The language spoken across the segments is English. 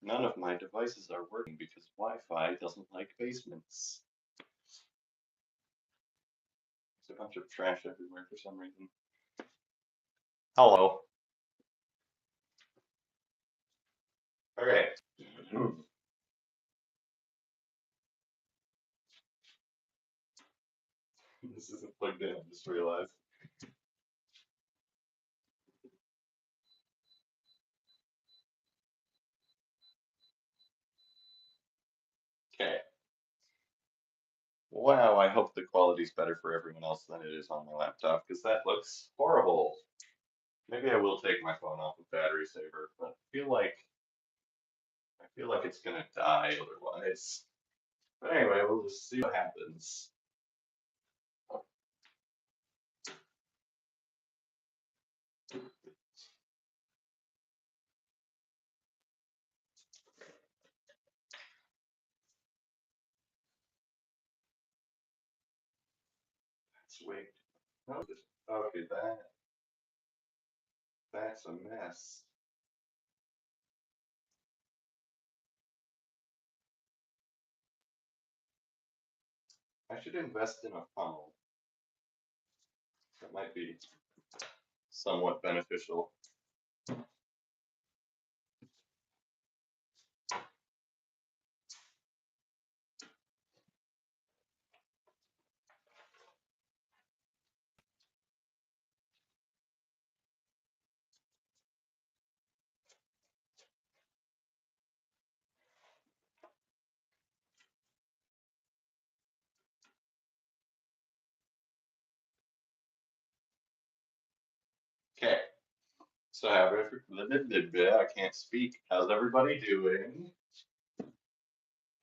None of my devices are working because Wi-Fi doesn't like basements. There's a bunch of trash everywhere for some reason. Hello. Okay. This isn't plugged in, I just realized. Okay. Wow, I hope the quality's better for everyone else than it is on my laptop, because that looks horrible. Maybe I will take my phone off of battery saver, but I feel like it's gonna die otherwise. But anyway, we'll just see what happens. Let's wait. Okay, that's a mess. I should invest in a funnel. That might be somewhat beneficial. Okay. So I can't speak. How's everybody doing?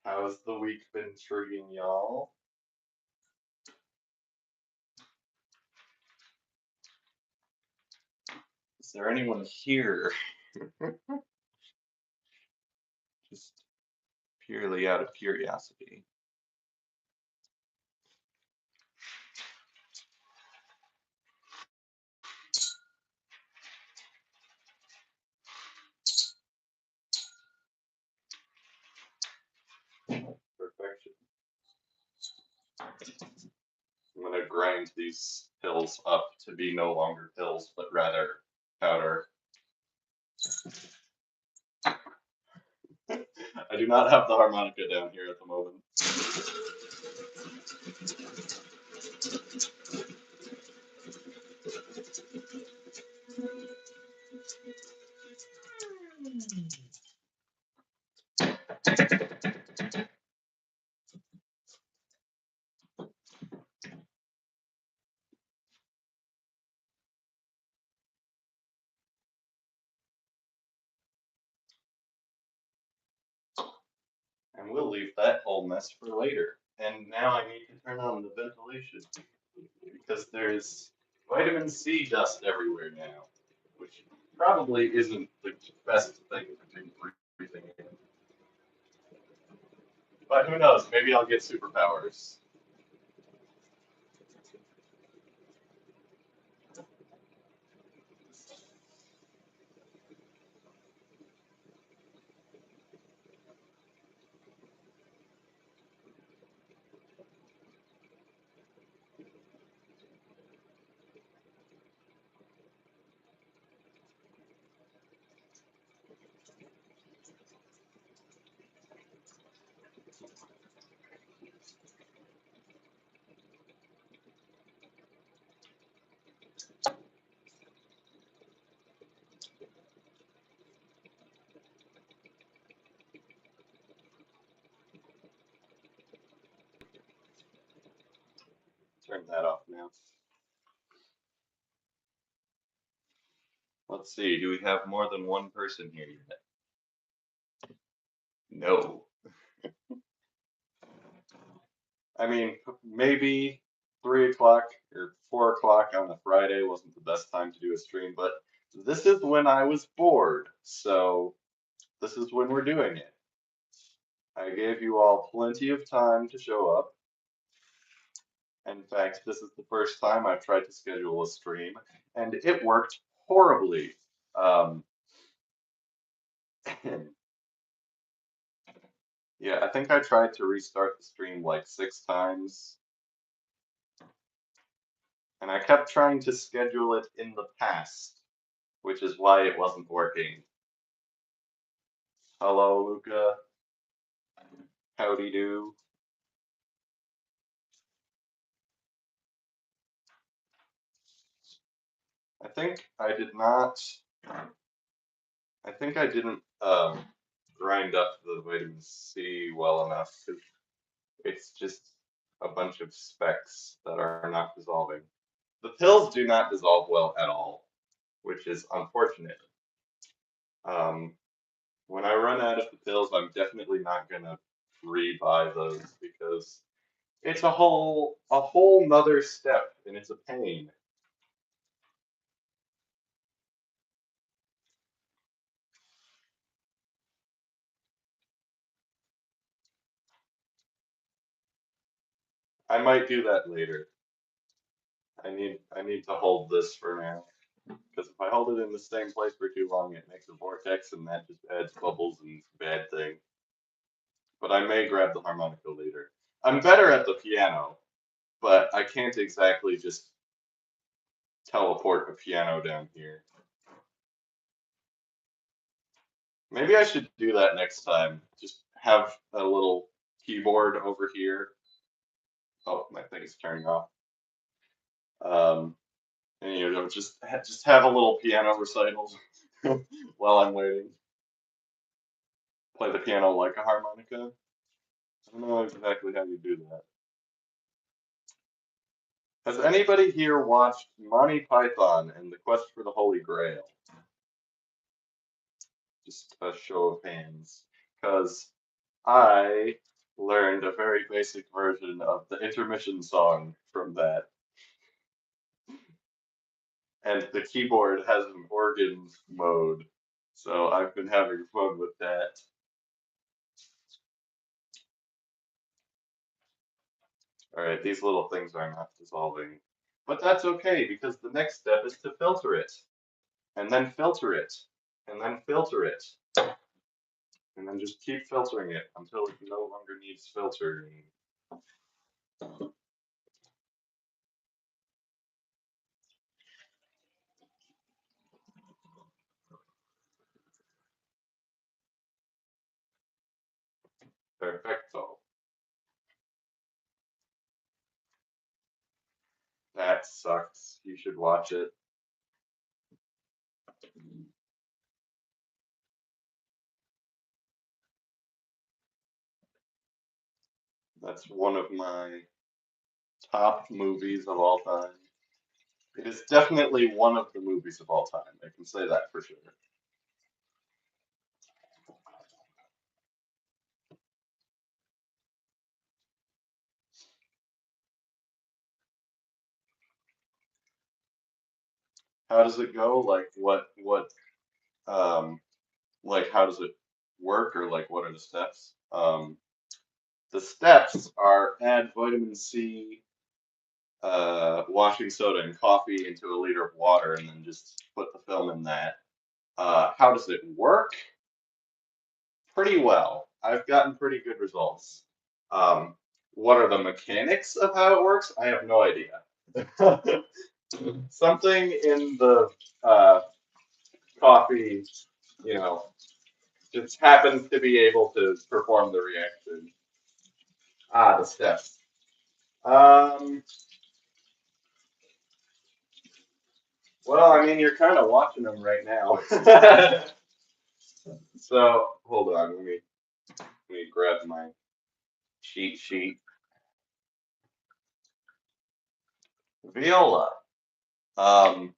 How's the week been treating y'all? Is there anyone here? Just purely out of curiosity. Perfection. I'm gonna grind these pills up to be no longer pills, but rather powder. I do not have the harmonica down here at the moment. And we'll leave that whole mess for later. And now I need to turn on the ventilation because there's vitamin C dust everywhere now, which probably isn't the best thing to do breathing in. But who knows? Maybe I'll get superpowers. Turn that off now. Let's see. Do we have more than one person here yet? No. I mean, maybe 3 o'clock or 4 o'clock on a Friday wasn't the best time to do a stream, but this is when I was bored, so this is when we're doing it. I gave you all plenty of time to show up. In fact, this is the first time I've tried to schedule a stream, and it worked horribly. Um, Yeah, I think I tried to restart the stream like 6 times, and I kept trying to schedule it in the past, which is why it wasn't working. Hello, Luca. Howdy do. I think I did not. I think I didn't grind up the vitamin C well enough because it's just a bunch of specks that are not dissolving. The pills do not dissolve well at all, which is unfortunate. Um, when I run out of the pills, I'm definitely not gonna re-buy those because it's a whole nother step and it's a pain. I might do that later. I need to hold this for now. Because if I hold it in the same place for too long, it makes a vortex and that just adds bubbles and bad thing. But I may grab the harmonica later. I'm better at the piano, but I can't exactly just teleport a piano down here. Maybe I should do that next time. Just have a little keyboard over here. Oh, my thing is turning off. Um, and just have a little piano recital while I'm waiting. Play the piano like a harmonica. I don't know exactly how you do that. Has anybody here watched Monty Python and the Quest for the Holy Grail? Just a show of hands. Because I learned a very basic version of the intermission song from that. And the keyboard has an organ mode. So I've been having fun with that. Alright, these little things are not dissolving. But that's okay because the next step is to filter it. And then filter it. And then filter it. And then just keep filtering it until it no longer needs filtering. Perfecto. That sucks. You should watch it. That's one of my top movies of all time. It is definitely one of the movies of all time. I can say that for sure. How does it go? Um like how does it work or like what are the steps? The steps are add vitamin C, washing soda and coffee into a liter of water and then just put the film in that. How does it work? Pretty well. I've gotten pretty good results. Um, what are the mechanics of how it works? I have no idea. Something in the uh, coffee, you know, just happens to be able to perform the reaction. Ah, the steps. Um, well, I mean, you're kind of watching them right now. So hold on, let me grab my cheat sheet. Viola. Um,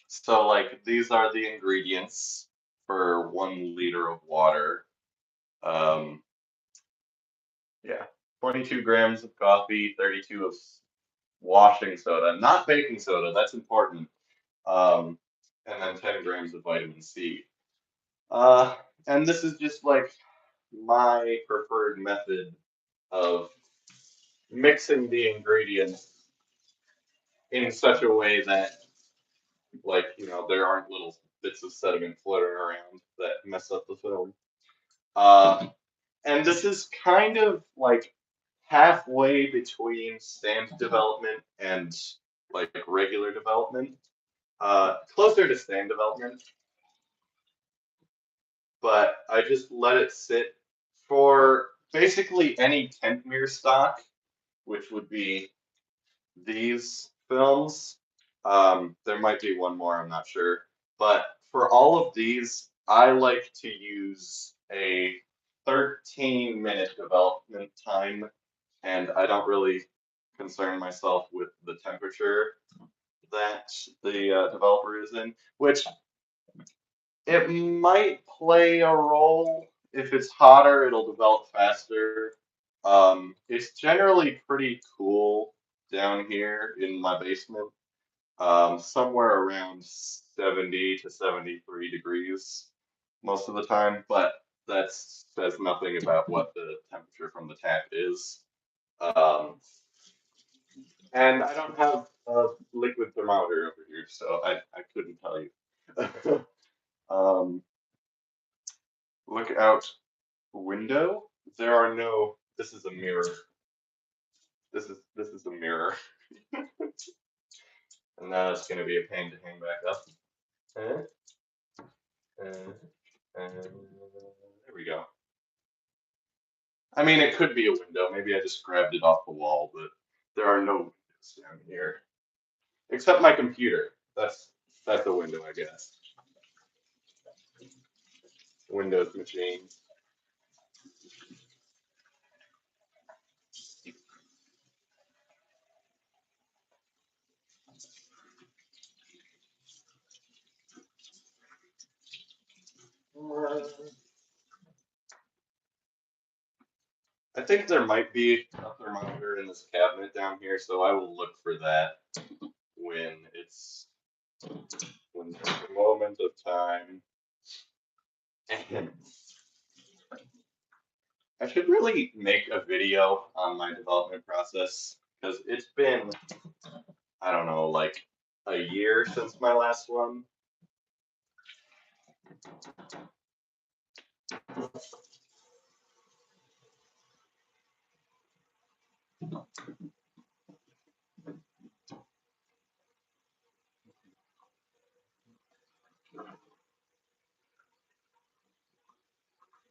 so like these are the ingredients for 1 liter of water. Um, yeah, 22 grams of coffee, 32 of washing soda, not baking soda. That's important. Um, and then 10 grams of vitamin C. Uh, and this is just like my preferred method of mixing the ingredients in such a way that, like, there aren't little bits of sediment floating around that mess up the film. Uh, And this is kind of like halfway between stand development and like regular development. Closer to stand development, but I just let it sit for basically any Tentmere stock, which would be these films. There might be one more, I'm not sure. But for all of these, I like to use a 13-minute development time, and I don't really concern myself with the temperature that the developer is in, which it might play a role. If it's hotter, it'll develop faster. It's generally pretty cool down here in my basement, somewhere around 70 to 73 degrees most of the time, but that says nothing about what the temperature from the tap is. Um, and I don't have a liquid thermometer over here, so I couldn't tell you. um, Look out window. There are no. This is a mirror. This is a mirror, and now it's going to be a pain to hang back up. And, and there we go. I mean, it could be a window. Maybe I just grabbed it off the wall, but there are no windows down here except my computer. That's a window, I guess. Windows machine. I think there might be a thermometer in this cabinet down here, so I will look for that when it's when there's a moment of time. And I should really make a video on my development process because it's been, I don't know, like a year since my last one.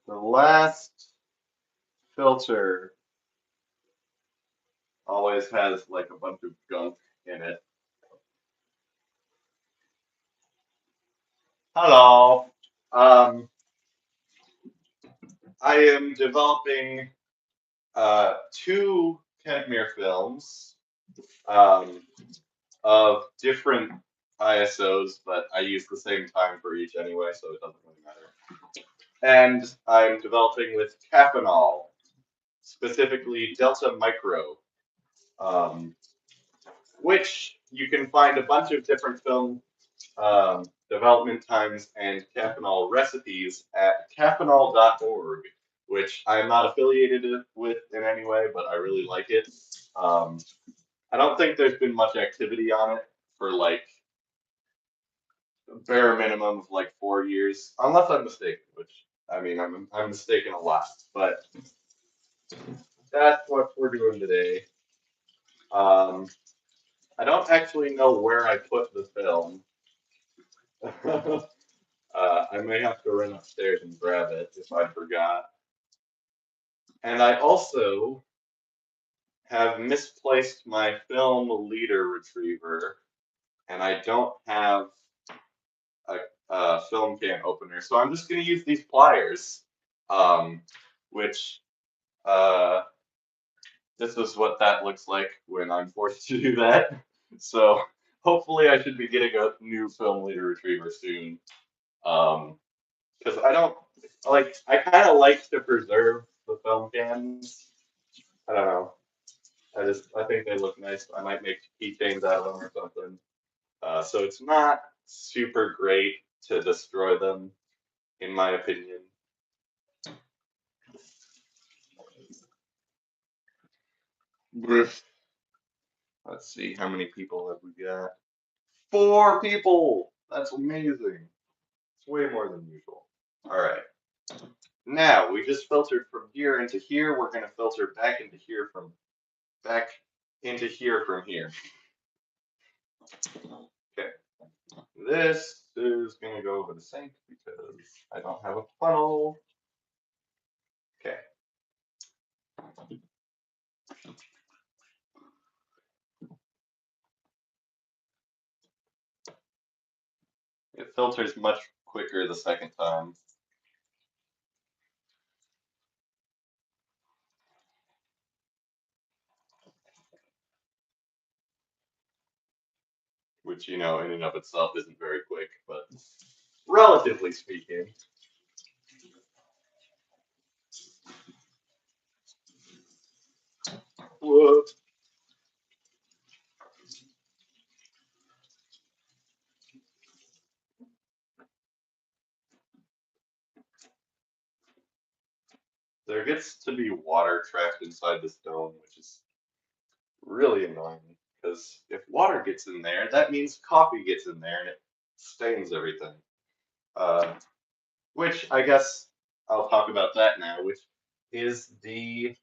The last filter always has like a bunch of gunk in it. Hello. Um, I am developing two Kentmere films um, of different ISOs, but I use the same time for each anyway, so it doesn't really matter. And I'm developing with Capanol, specifically Delta Micro, um, which you can find a bunch of different film development times and Capanol recipes at capanol.org, which I'm not affiliated with in any way, but I really like it. Um, I don't think there's been much activity on it for like bare minimum of like 4 years, unless I'm mistaken, which I mean I'm mistaken a lot, but that's what we're doing today. Um, I don't actually know where I put the film. I may have to run upstairs and grab it if I forgot. And I also have misplaced my film leader retriever, and I don't have a film can opener, so I'm just going to use these pliers, which uh, this is what that looks like when I'm forced to do that. So hopefully I should be getting a new film leader retriever soon. Because I don't like, I kind of like to preserve the film cans. I don't know. I think they look nice. I might make keychains out of them or something. So it's not super great to destroy them, in my opinion. Let's see, how many people have we got? 4 people! That's amazing. It's way more than usual. All right. Now we just filtered from here into here. We're going to filter back into here from here. Okay. This is going to go over the sink because I don't have a funnel. Okay. It filters much quicker the second time. Which, in and of itself isn't very quick, but relatively speaking. Whoa. There gets to be water trapped inside this dome, which is really annoying because if water gets in there, that means coffee gets in there and it stains everything. Uh, which I guess I'll talk about that now, which is the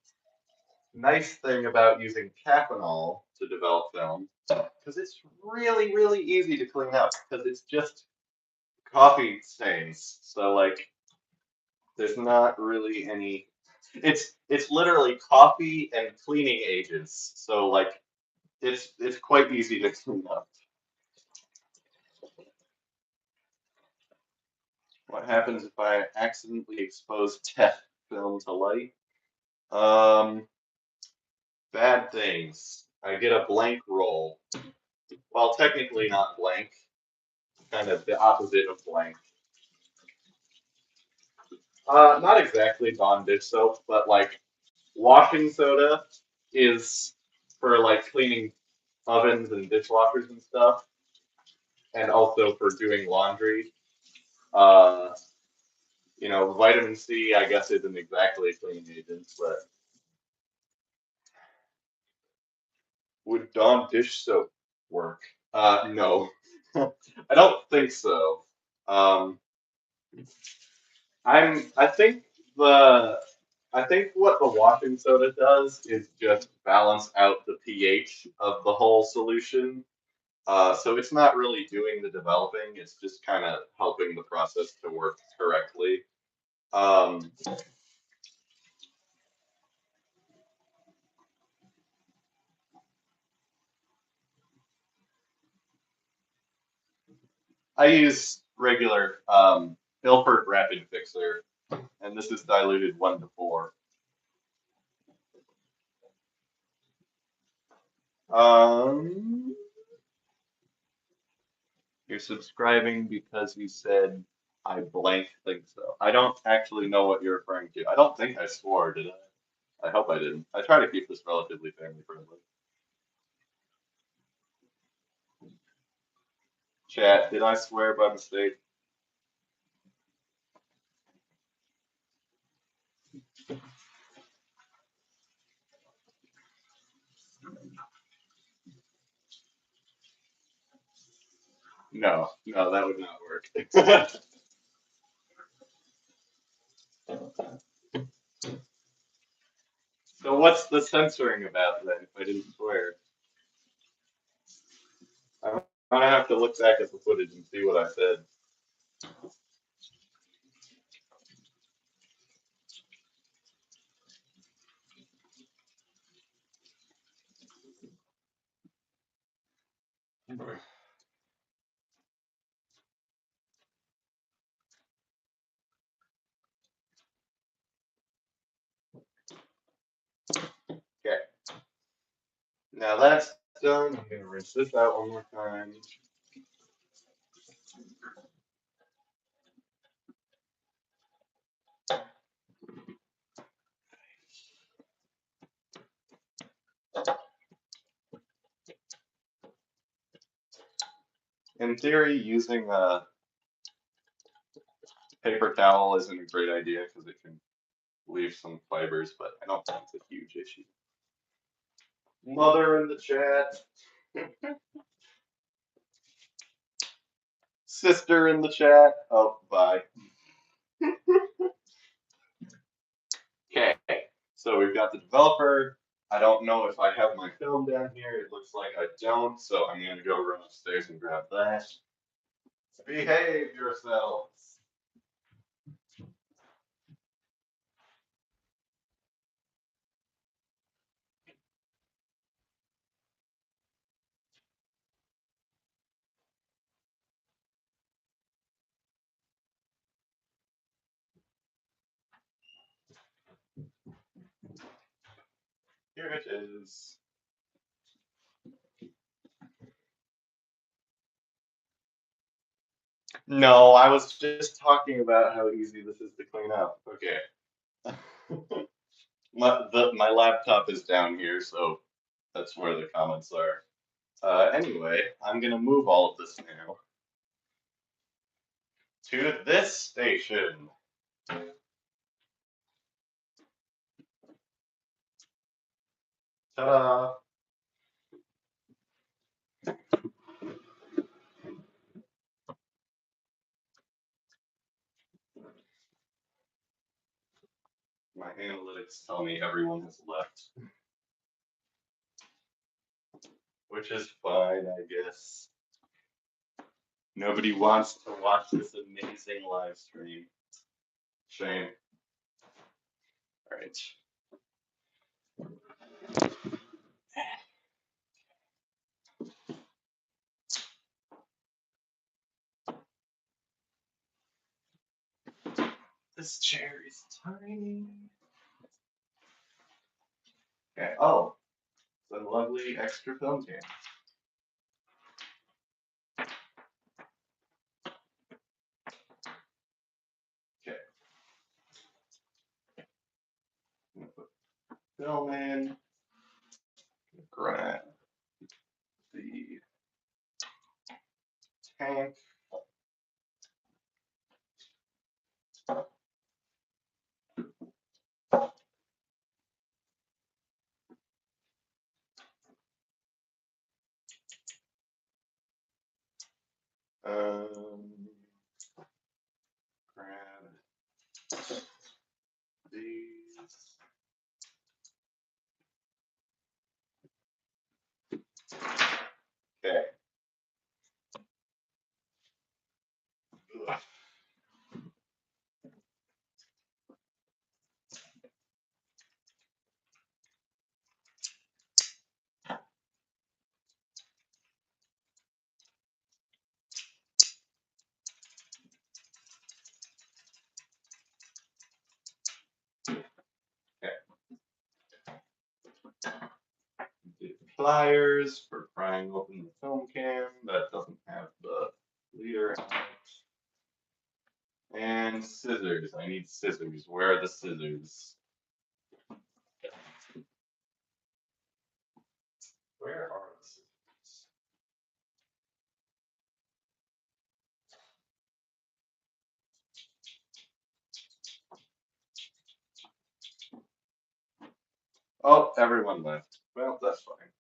nice thing about using Caffeinol to develop film, because it's really, really easy to clean up because it's just coffee stains. So like, there's not really any. It's literally coffee and cleaning agents. So like, it's quite easy to clean up. What happens if I accidentally expose test film to light? Um, Bad things. I get a blank roll. Well, technically not blank, kind of the opposite of blank. Not exactly Dawn dish soap, but like washing soda is for like cleaning ovens and dishwashers and stuff, and also for doing laundry. Uh, vitamin C, I guess, isn't exactly a cleaning agent, but would Dawn dish soap work? No, I don't think so. Um, I think the I think what the washing soda does is just balance out the pH of the whole solution. So it's not really doing the developing, it's just kind of helping the process to work correctly. Um, I use regular Ilford Rapid Fixer, and this is diluted 1 to 4. Um, you're subscribing because you said I blank think so. I don't actually know what you're referring to. I don't think I swore, did I? I hope I didn't. I try to keep this relatively family friendly. Chat, did I swear by mistake? No, no, that would not work. So what's the censoring about then if I didn't swear? I'm gonna have to look back at the footage and see what I said. Okay, now that's done. I'm gonna rinse this out one more time. In theory, using a paper towel isn't a great idea because it can leave some fibers, but I don't think it's a huge issue. Mother in the chat. Sister in the chat. Oh, bye. Okay, so we've got the developer. I don't know if I have my film down here. It looks like I don't, so I'm gonna go run upstairs and grab that. Behave yourselves. Here it is. No, I was just talking about how easy this is to clean up. Okay. My laptop is down here, so that's where the comments are. Anyway, I'm gonna move all of this now to this station. Ta-da! My analytics tell me everyone has left, which is fine, I guess. Nobody wants to watch this amazing live stream. Shame. All right. This chair is tiny. Okay. Oh, it's a lovely extra film can. Okay. I'm gonna put film in. Grab the tank. Grab these. Okay. Ugh. Okay. The pliers for prying open the film can that doesn't have the leader in it. And scissors. I need scissors. Where are the scissors? Where are the scissors? Oh, everyone left. Well, that's fine.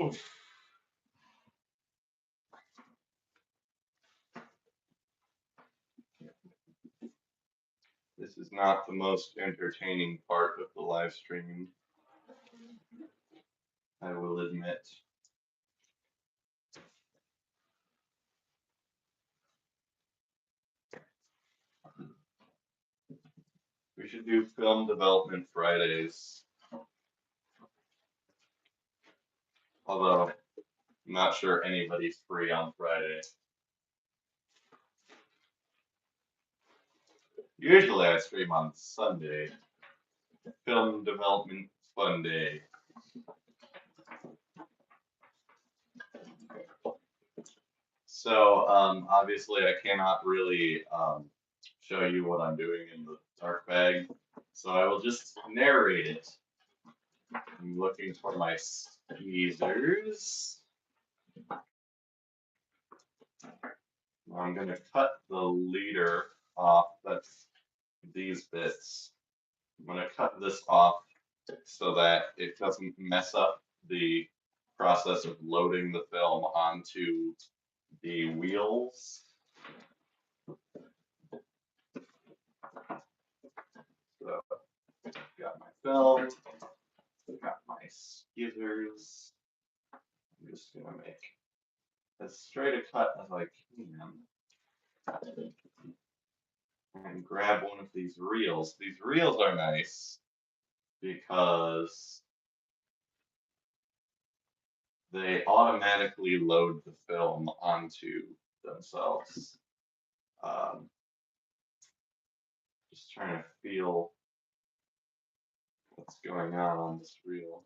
Oof. This is not the most entertaining part of the live stream, I will admit. We should do film development Fridays. Although, I'm not sure anybody's free on Friday. Usually I stream on Sunday. Film development fun day. So obviously I cannot really show you what I'm doing in the dark bag. So I will just narrate it. I'm looking for my tweezers. I'm gonna cut the leader off. That's these bits. I'm gonna cut this off so that it doesn't mess up the process of loading the film onto the wheels. So film. I've got my skizzers. I'm just gonna make as straight a cut as I can. And grab one of these reels. These reels are nice because they automatically load the film onto themselves. Just trying to feel what's going on this reel.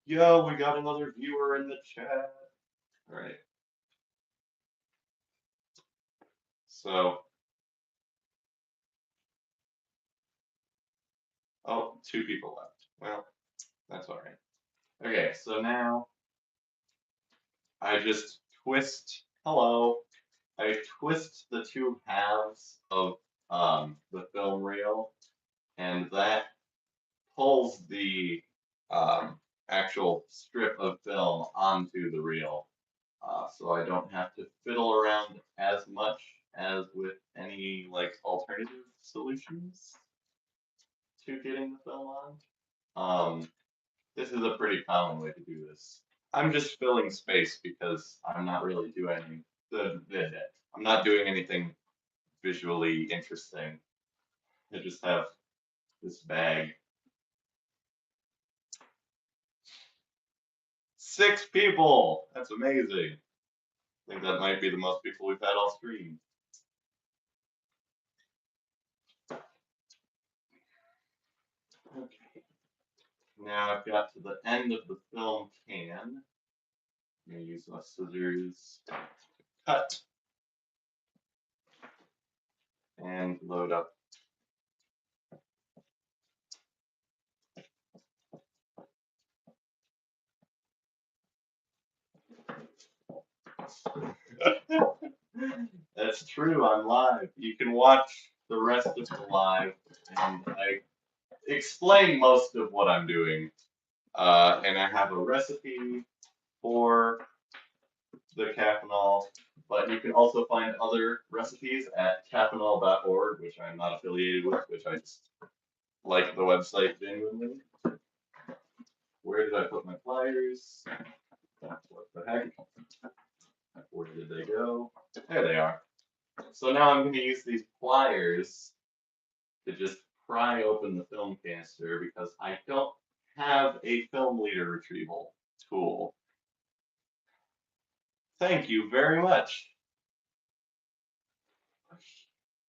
Yo, we got another viewer in the chat. All right. So, oh, 2 people left. Well, that's all right. Okay, so now I just twist. Hello. I twist the 2 halves of the film reel, and that pulls the actual strip of film onto the reel. So I don't have to fiddle around as much as with any like alternative solutions to getting the film on. This is a pretty common way to do this. I'm just filling space because I'm not really doing I'm not doing anything visually interesting. I just have this bag. 6 people! That's amazing. I think that might be the most people we've had all stream. Okay. Now I've got to the end of the film can. I'm going to use my scissors to cut and load up. That's true, I'm live. You can watch the rest of the live, and I explain most of what I'm doing. And I have a recipe for the Caffeinol, but you can also find other recipes at caffeinol.org, which I'm not affiliated with, which I just like the website genuinely. Where did I put my pliers? What the heck? Where did they go? There they are. So now I'm going to use these pliers to just pry open the film canister because I don't have a film leader retrieval tool. Thank you very much.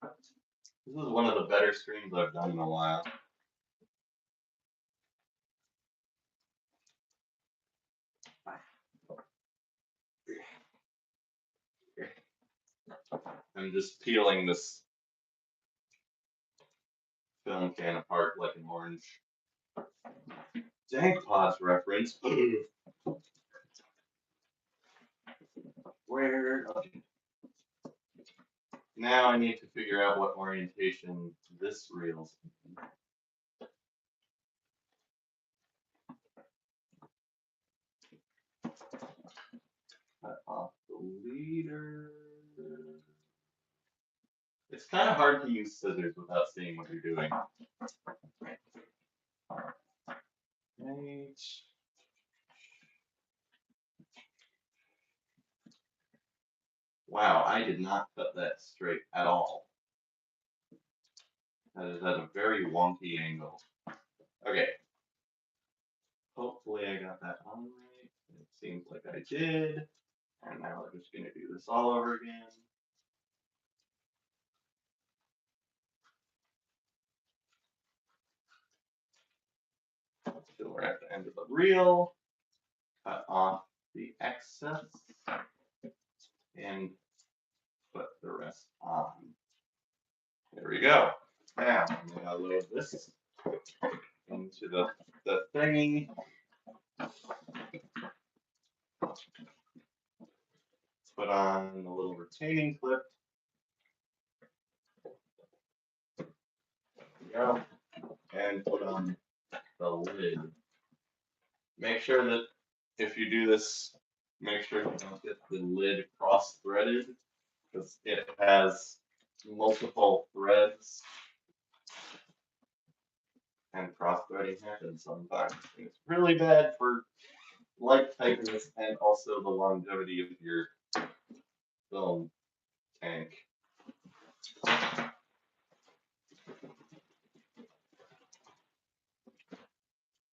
This is one of the better streams I've done in a while. I'm just peeling this film can apart like an orange. Dank Pods reference. Where? Okay. Now I need to figure out what orientation this reel's in. Cut off the leader. It's kind of hard to use scissors without seeing what you're doing. Right. Wow, I did not cut that straight at all. That is at a very wonky angle. Okay. Hopefully I got that on right. It seems like I did. And now we're just going to do this all over again. So we're at the end of the reel. Cut off the excess and put the rest on. There we go. Now I'm going to load this into the thingy. Put on a little retaining clip. There we go. And put on the lid. Make sure that if you do this, make sure you don't get the lid cross-threaded because it has multiple threads. And frostbiting happens sometimes. And it's really bad for light tightness and also the longevity of your film tank.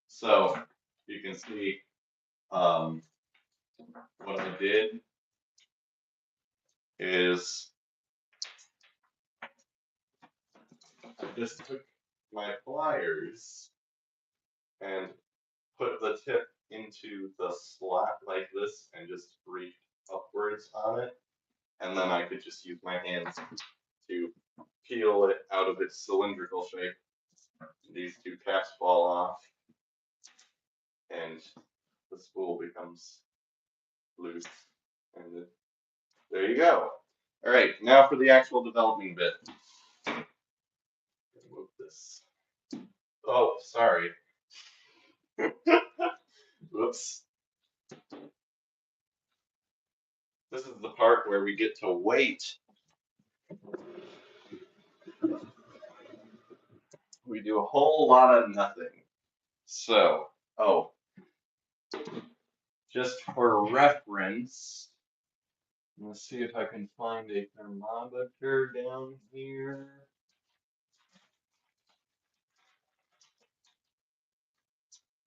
So you can see what I did is I just took my pliers and put the tip into the slot like this and just reached upwards on it. And then I could just use my hands to peel it out of its cylindrical shape. These two caps fall off and the spool becomes loose. And there you go. All right, now for the actual developing bit. Move this. Oh, sorry. Whoops. This is the part where we get to wait. We do a whole lot of nothing. So, just for reference, let's see if I can find a thermometer down here.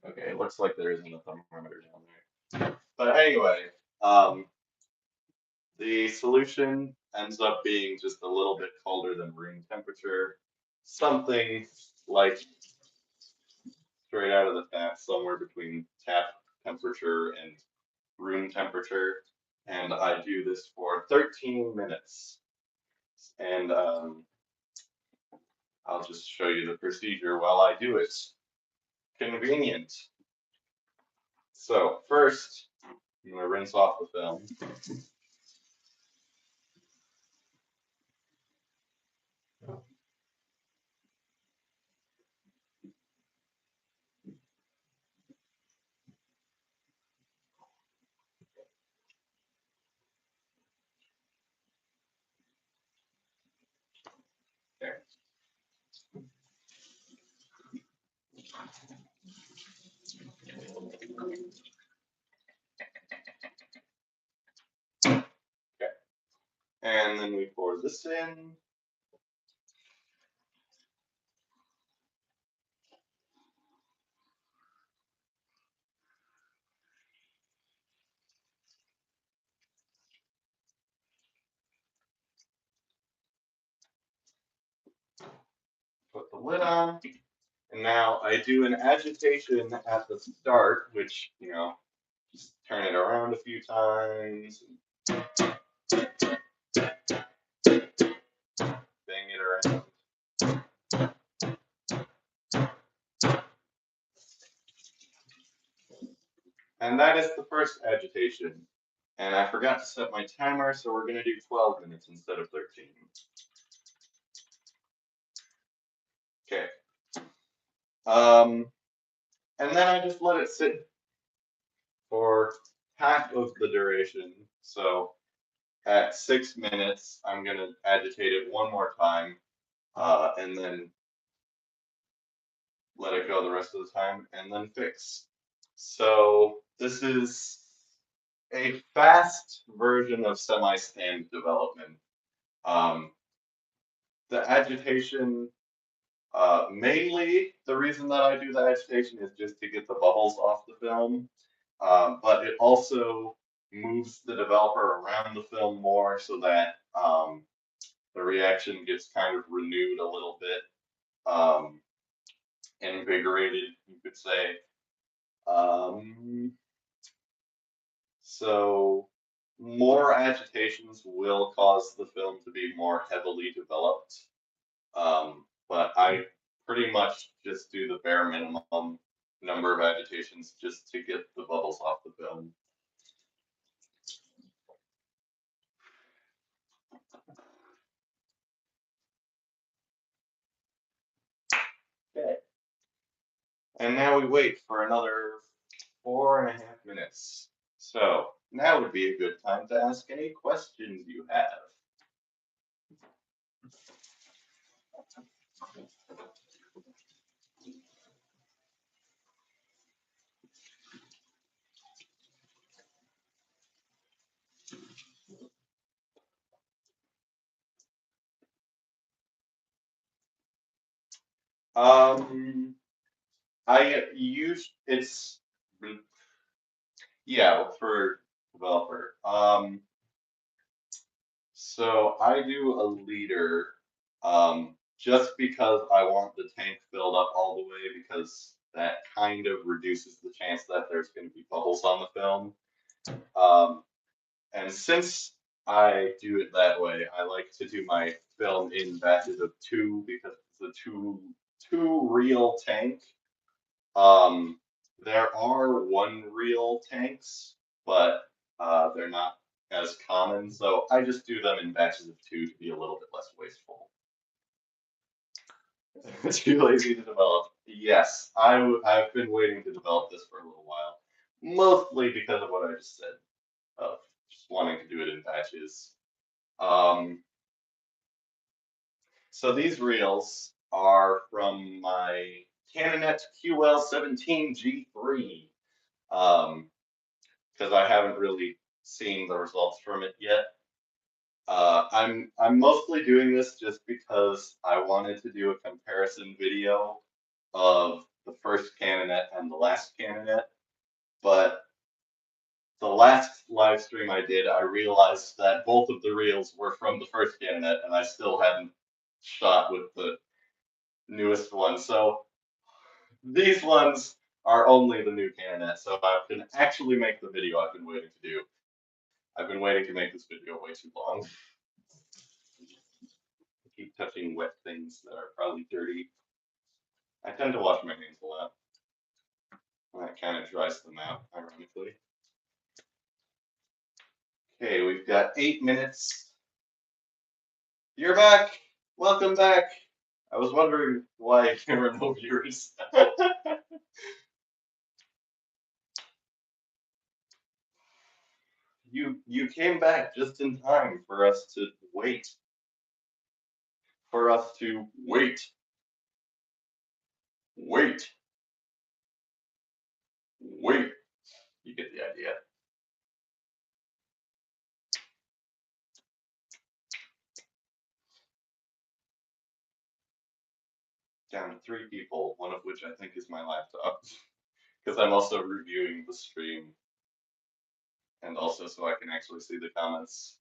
Okay, it looks like there isn't a thermometer down there. But anyway, the solution ends up being just a little bit colder than room temperature. Something like straight out of the tap, somewhere between tap temperature and room temperature. And I do this for 13 minutes. And I'll just show you the procedure while I do it. Convenient. So first, I'm going to rinse off the film. There. Okay. And then we pour this in. Put the lid on. And now I do an agitation at the start, which, just turn it around a few times. Bang it around. And that is the first agitation. And I forgot to set my timer, so we're going to do 12 minutes instead of 13. Okay. And then I just let it sit for half of the duration. So at 6 minutes, I'm going to agitate it one more time, and then let it go the rest of the time, and then fix. So this is a fast version of semi-stand development. The agitation, mainly the reason that I do the agitation is just to get the bubbles off the film, but it also moves the developer around the film more so that the reaction gets kind of renewed a little bit, invigorated, you could say. So more agitations will cause the film to be more heavily developed. But I pretty much just do the bare minimum number of agitations just to get the bubbles off the film. Okay. And now we wait for another 4.5 minutes. So now would be a good time to ask any questions you have. Um, I use it's yeah for developer. So I do a leader, just because I want the tank filled up all the way because that kind of reduces the chance that there's going to be bubbles on the film. Um, and since I do it that way, I like to do my film in batches of two because it's a two reel tank. Um, there are one reel tanks, but they're not as common, so I just do them in batches of two to be a little bit less wasteful. It's too lazy to develop. Yes, I've been waiting to develop this for a little while, mostly because of what I just said, of just wanting to do it in batches. Um, so these reels are from my Canonet QL17G3. Um, because I haven't really seen the results from it yet. I'm mostly doing this just because I wanted to do a comparison video of the first Canonet and the last Canonet, but the last live stream I did, I realized that both of the reels were from the first Canonet, and I still hadn't shot with the newest one. So these ones are only the new Canonet, so I can actually make the video I've been waiting to do. I've been waiting to make this video way too long. I keep touching wet things that are probably dirty. I tend to wash my hands a lot, and that kind of dries them out, ironically. Okay, we've got 8 minutes. You're back. Welcome back. I was wondering why there were no viewers. You came back just in time for us to wait. For us to wait. Wait. Wait. You get the idea. Down to 3 people, one of which I think is my laptop, because I'm also reviewing the stream, and also so I can actually see the comments.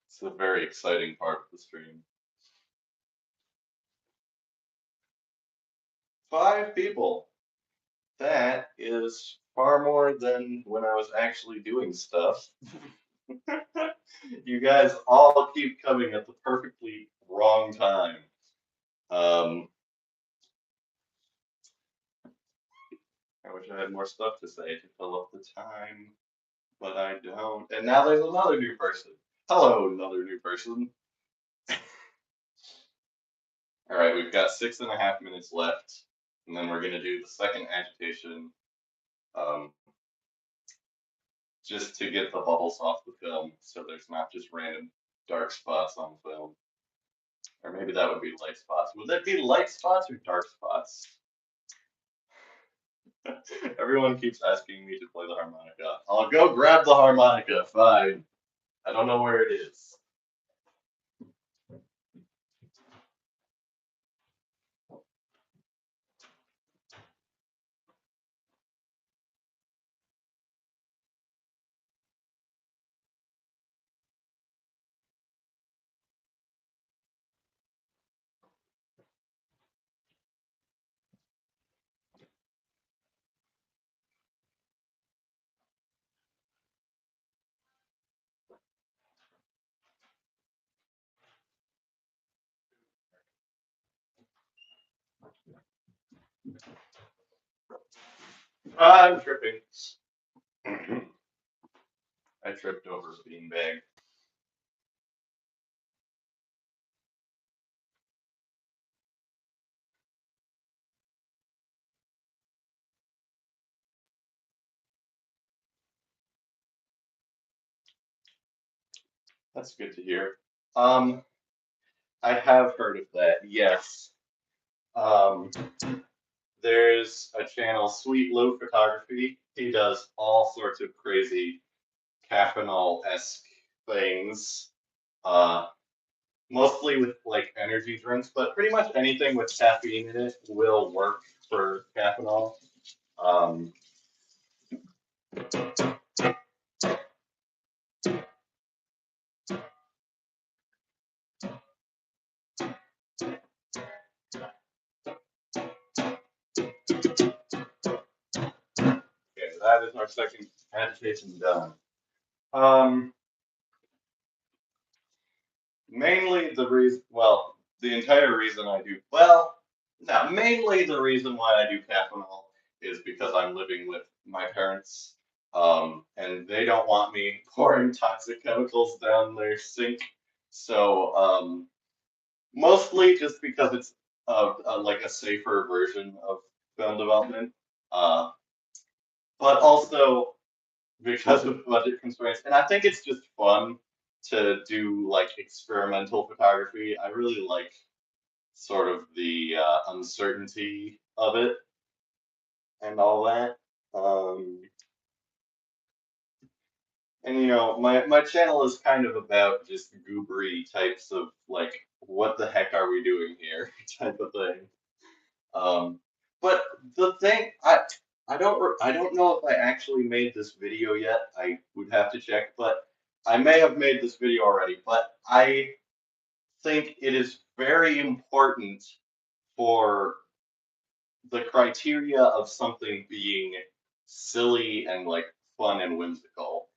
It's a very exciting part of the stream. 5 people. That is far more than when I was actually doing stuff. You guys all keep coming at the perfectly wrong time. Um, I wish I had more stuff to say to fill up the time, but I don't. And now there's another new person. Hello, another new person. All right, we've got 6.5 minutes left, and then we're gonna do the second agitation, um, just to get the bubbles off the film, so there's not just random dark spots on the film. Or maybe that would be light spots. Would that be light spots or dark spots? Everyone keeps asking me to play the harmonica. I'll go grab the harmonica, fine. I don't know where it is. I'm tripping. I tripped over a beanbag. That's good to hear. Um, I have heard of that, yes. Um, there's a channel, Sweet Lou Photography. He does all sorts of crazy caffeinol-esque things. Uh, Mostly with like energy drinks, but pretty much anything with caffeine in it will work for caffeinol. Um, okay, that is our second agitation done. Um, Mainly the reason, well, the entire reason I do, well, no, mainly the reason why I do caffeinol is because I'm living with my parents, and they don't want me pouring toxic chemicals down their sink. So, mostly just because it's like a safer version of film development, uh, but also because of budget constraints. And I think it's just fun to do like experimental photography. I really like sort of the uncertainty of it and all that. Um, and my channel is kind of about just goobery types of like, what the heck are we doing here type of thing. Um, but the thing, I don't know if I actually made this video yet. I would have to check, but I may have made this video already. But I think it is very important for the criteria of something being silly and like fun and whimsical.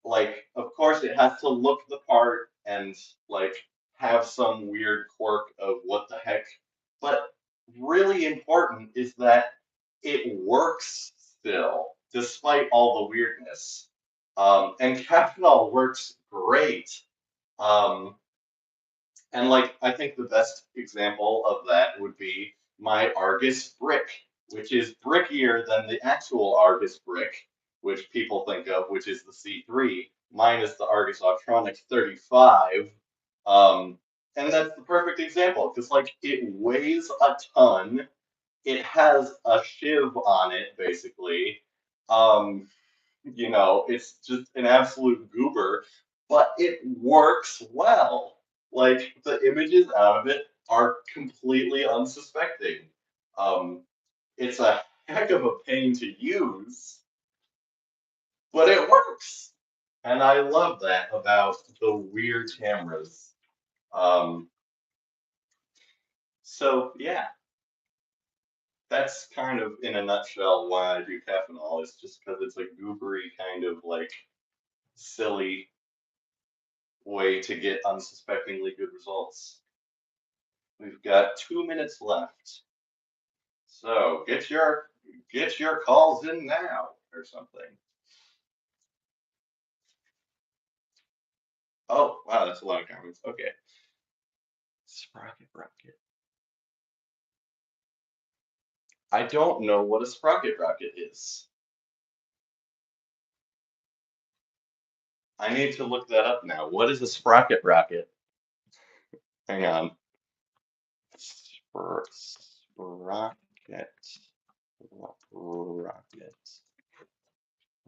Like, of course, it has to look the part and like have some weird quirk of what the heck. But really important is that it works still, despite all the weirdness. And Caffeinol works great. Um, and like, I think the best example of that would be my Argus brick, which is brickier than the actual Argus brick, which people think of, which is the C3. Mine is the Argus Optronics 35. Um, and that's the perfect example because like it weighs a ton. It has a shiv on it, basically. Um, it's just an absolute goober, but it works well. Like the images out of it are completely unsuspecting. Um, it's a heck of a pain to use, but it works. And I love that about the weird cameras. Um, so yeah, that's kind of in a nutshell why I do Caffeinol. It's just because it's a goobery kind of like silly way to get unsuspectingly good results. We've got 2 minutes left. So get your calls in now or something. Oh, wow, that's a lot of comments. Okay. Sprocket rocket. I don't know what a sprocket rocket is. I need to look that up now. What is a sprocket rocket? Hang on. Sprocket. Rocket.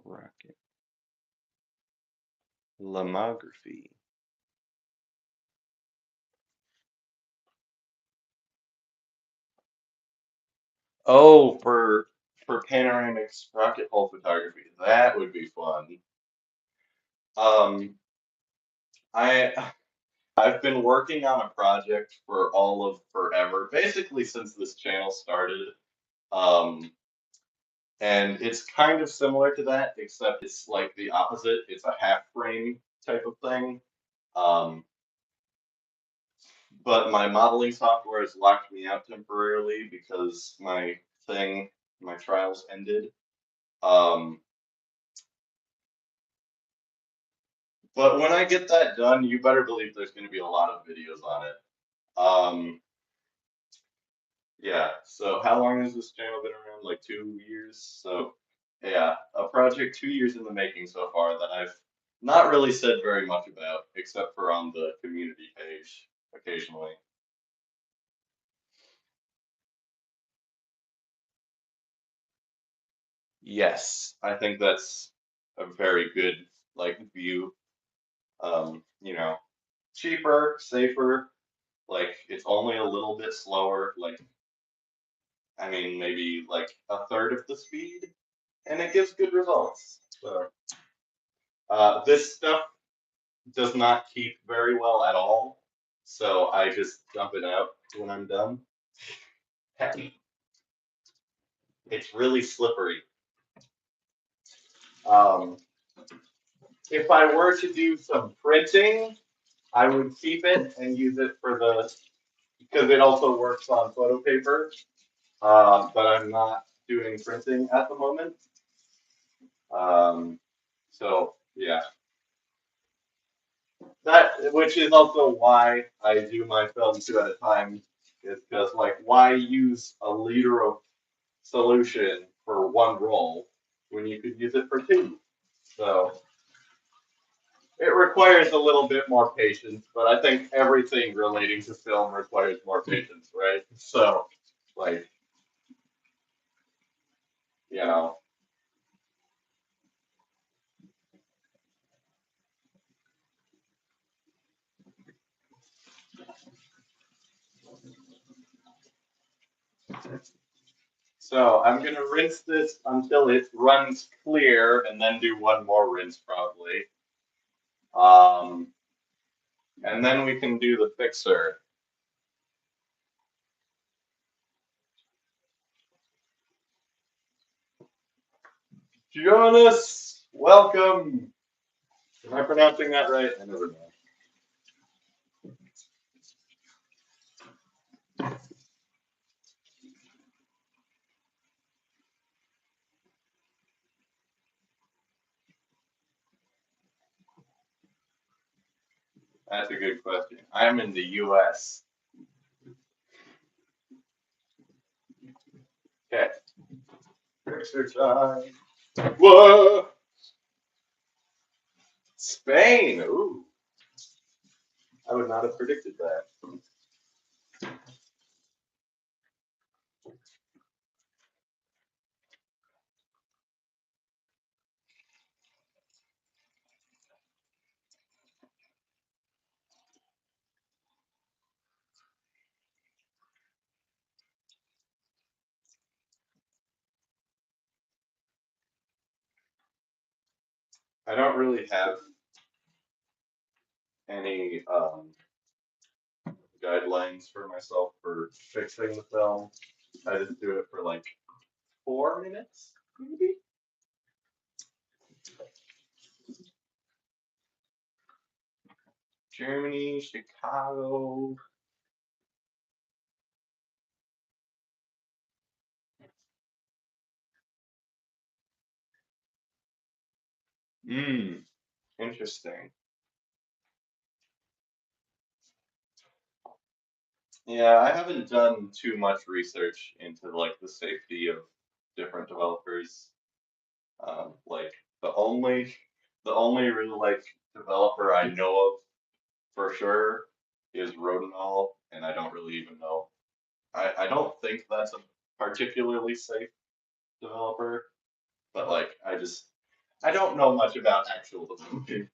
Rocket. Lomography. Oh, for panoramic sprocket hole photography. That would be fun. Um, I I've been working on a project for all of forever, basically since this channel started. Um, and it's kind of similar to that, except it's like the opposite. It's a half frame type of thing. Um, but my modeling software has locked me out temporarily because my trials ended. Um, but when I get that done, you better believe there's going to be a lot of videos on it. Um, Yeah, so how long has this channel been around? Like 2 years? So, yeah, a project 2 years in the making so far that I've not really said very much about, except for on the community page occasionally. Yes, I think that's a very good like view. You know, cheaper, safer, like it's only a little bit slower, like I mean maybe like a third of the speed, and it gives good results. So this stuff does not keep very well at all, so I just dump it out when I'm done. It's really slippery. Um, if I were to do some printing, I would keep it and use it for the because it also works on photo paper. But I'm not doing printing at the moment. So yeah, that which is also why I do my film two at a time. Is because like why use a liter of solution for one roll when you could use it for two? So it requires a little bit more patience, but I think everything relating to film requires more patience, right? So like you know. So I'm gonna rinse this until it runs clear and then do one more rinse probably. Um, and then we can do the fixer. Jonas, welcome. Am I pronouncing that right? I never know. That's a good question. I'm in the US. Okay. Fixer time. Whoa! Spain. Ooh. I would not have predicted that. I don't really have any guidelines for myself for fixing the film. I just do it for like 4 minutes, maybe. Germany, Chicago. Hmm, interesting. Yeah, I haven't done too much research into like the safety of different developers. Like the only the only real like developer I know of for sure is Rodinal, and I don't really even know. I don't think that's a particularly safe developer, but like I don't know much about actual developing.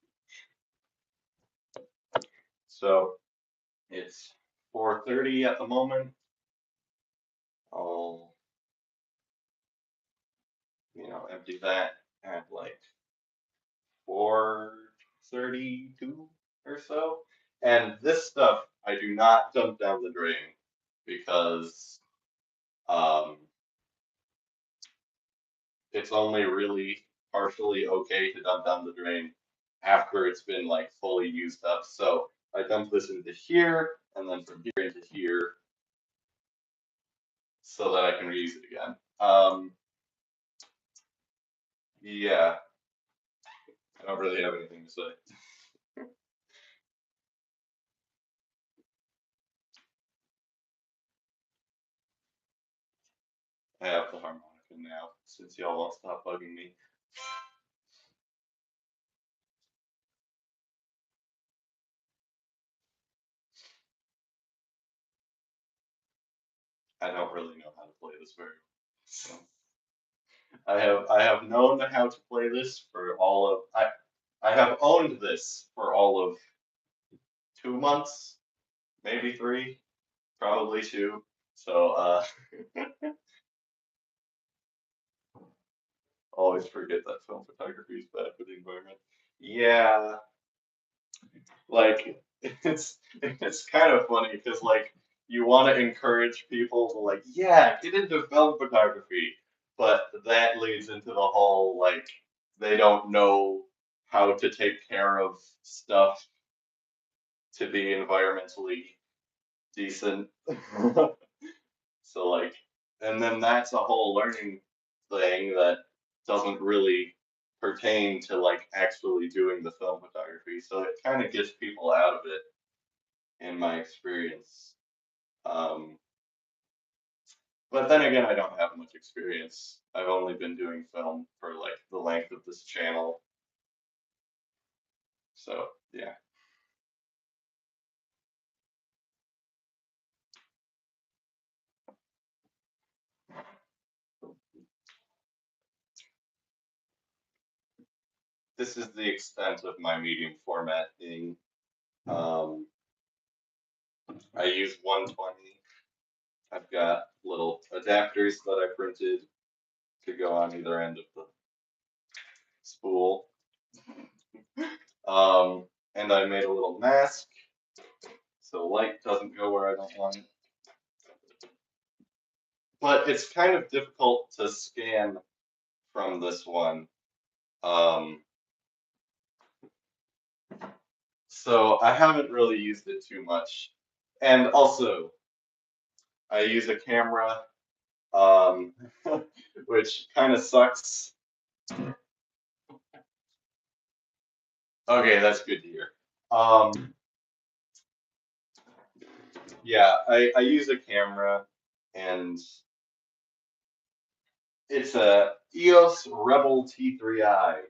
So it's 4:30 at the moment. I'll, empty that at like 4:32 or so. And this stuff I do not dump down the drain because um, it's only really partially okay to dump down the drain after it's been like fully used up. So I dump this into here and then from here into here so that I can reuse it again. Yeah, I don't really have anything to say. I have the harmonica now since y'all won't stop bugging me. I don't really know how to play this very well. So. I have known how to play this for all of I have owned this for all of 2 months, maybe three, probably two. So always forget that film photography is bad for the environment. Yeah, like it's kind of funny because like you want to encourage people to like yeah get into film photography, but that leads into the whole like they don't know how to take care of stuff to be environmentally decent. So like, and then that's a whole learning thing that doesn't really pertain to like actually doing the film photography. So it kind of gets people out of it, in my experience. Um, but then again, I don't have much experience. I've only been doing film for like the length of this channel. So yeah, this is the extent of my medium format thing. Um, I use 120. I've got little adapters that I printed to go on either end of the spool. Um, and I made a little mask so light doesn't go where I don't want it. But it's kind of difficult to scan from this one. Um, so I haven't really used it too much. And also, I use a camera, um, which kind of sucks. Okay, that's good to hear. Yeah, I use a camera, and it's a EOS Rebel T3i,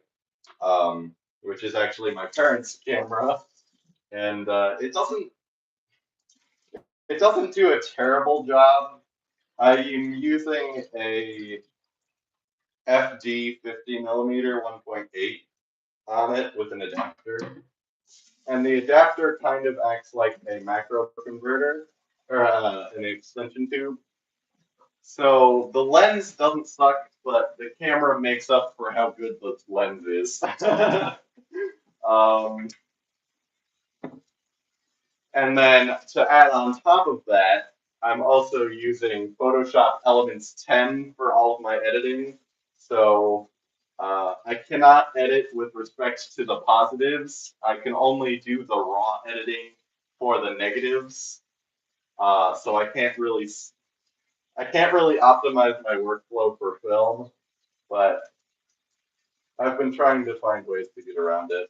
which is actually my parents' camera, and it doesn't do a terrible job. I am using a FD 50mm 1.8 on it with an adapter, and the adapter kind of acts like a macro converter or an extension tube. So the lens doesn't suck, but the camera makes up for how good the lens is. um, and then to add on top of that, I'm also using Photoshop Elements 10 for all of my editing. So I cannot edit with respect to the positives. I can only do the raw editing for the negatives. So I can't really optimize my workflow for film, but I've been trying to find ways to get around it.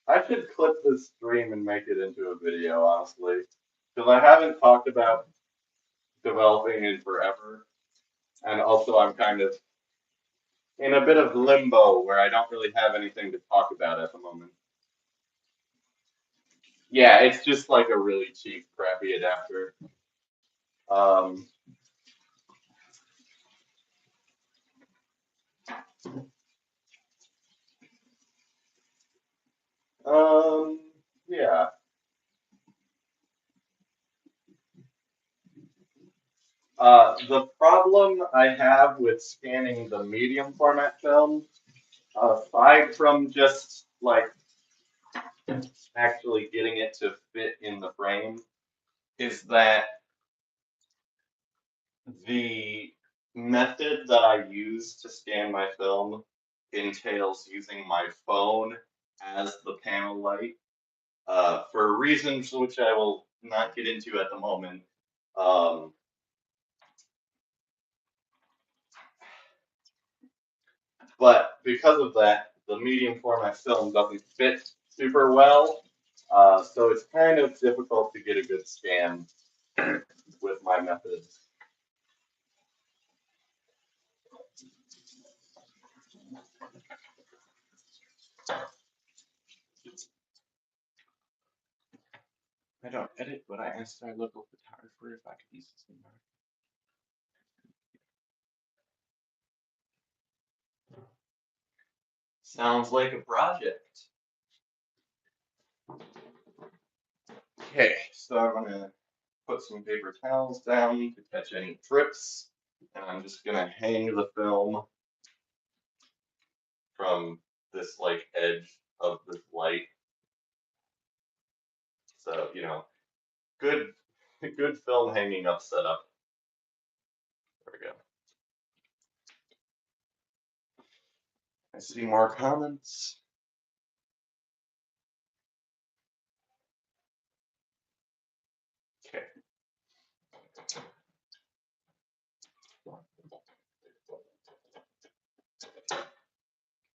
I should clip this stream and make it into a video, honestly, because I haven't talked about developing in forever, and also I'm kind of in a bit of limbo where I don't really have anything to talk about at the moment. Yeah, it's just like a really cheap, crappy adapter. Um, um, yeah. The problem I have with scanning the medium format film, aside from just like actually getting it to fit in the frame, is that the method that I use to scan my film entails using my phone as the panel light, for reasons which I will not get into at the moment. Um, but because of that, the medium format film doesn't fit super well. So it's kind of difficult to get a good scan with my methods. I don't edit, but I asked our local photographer if I could use this in my. Sounds like a project. Okay, so I'm gonna put some paper towels down to catch any drips, and I'm just gonna hang the film from this like edge of this light. So, good good film hanging up setup. There we go. I see more comments. Okay.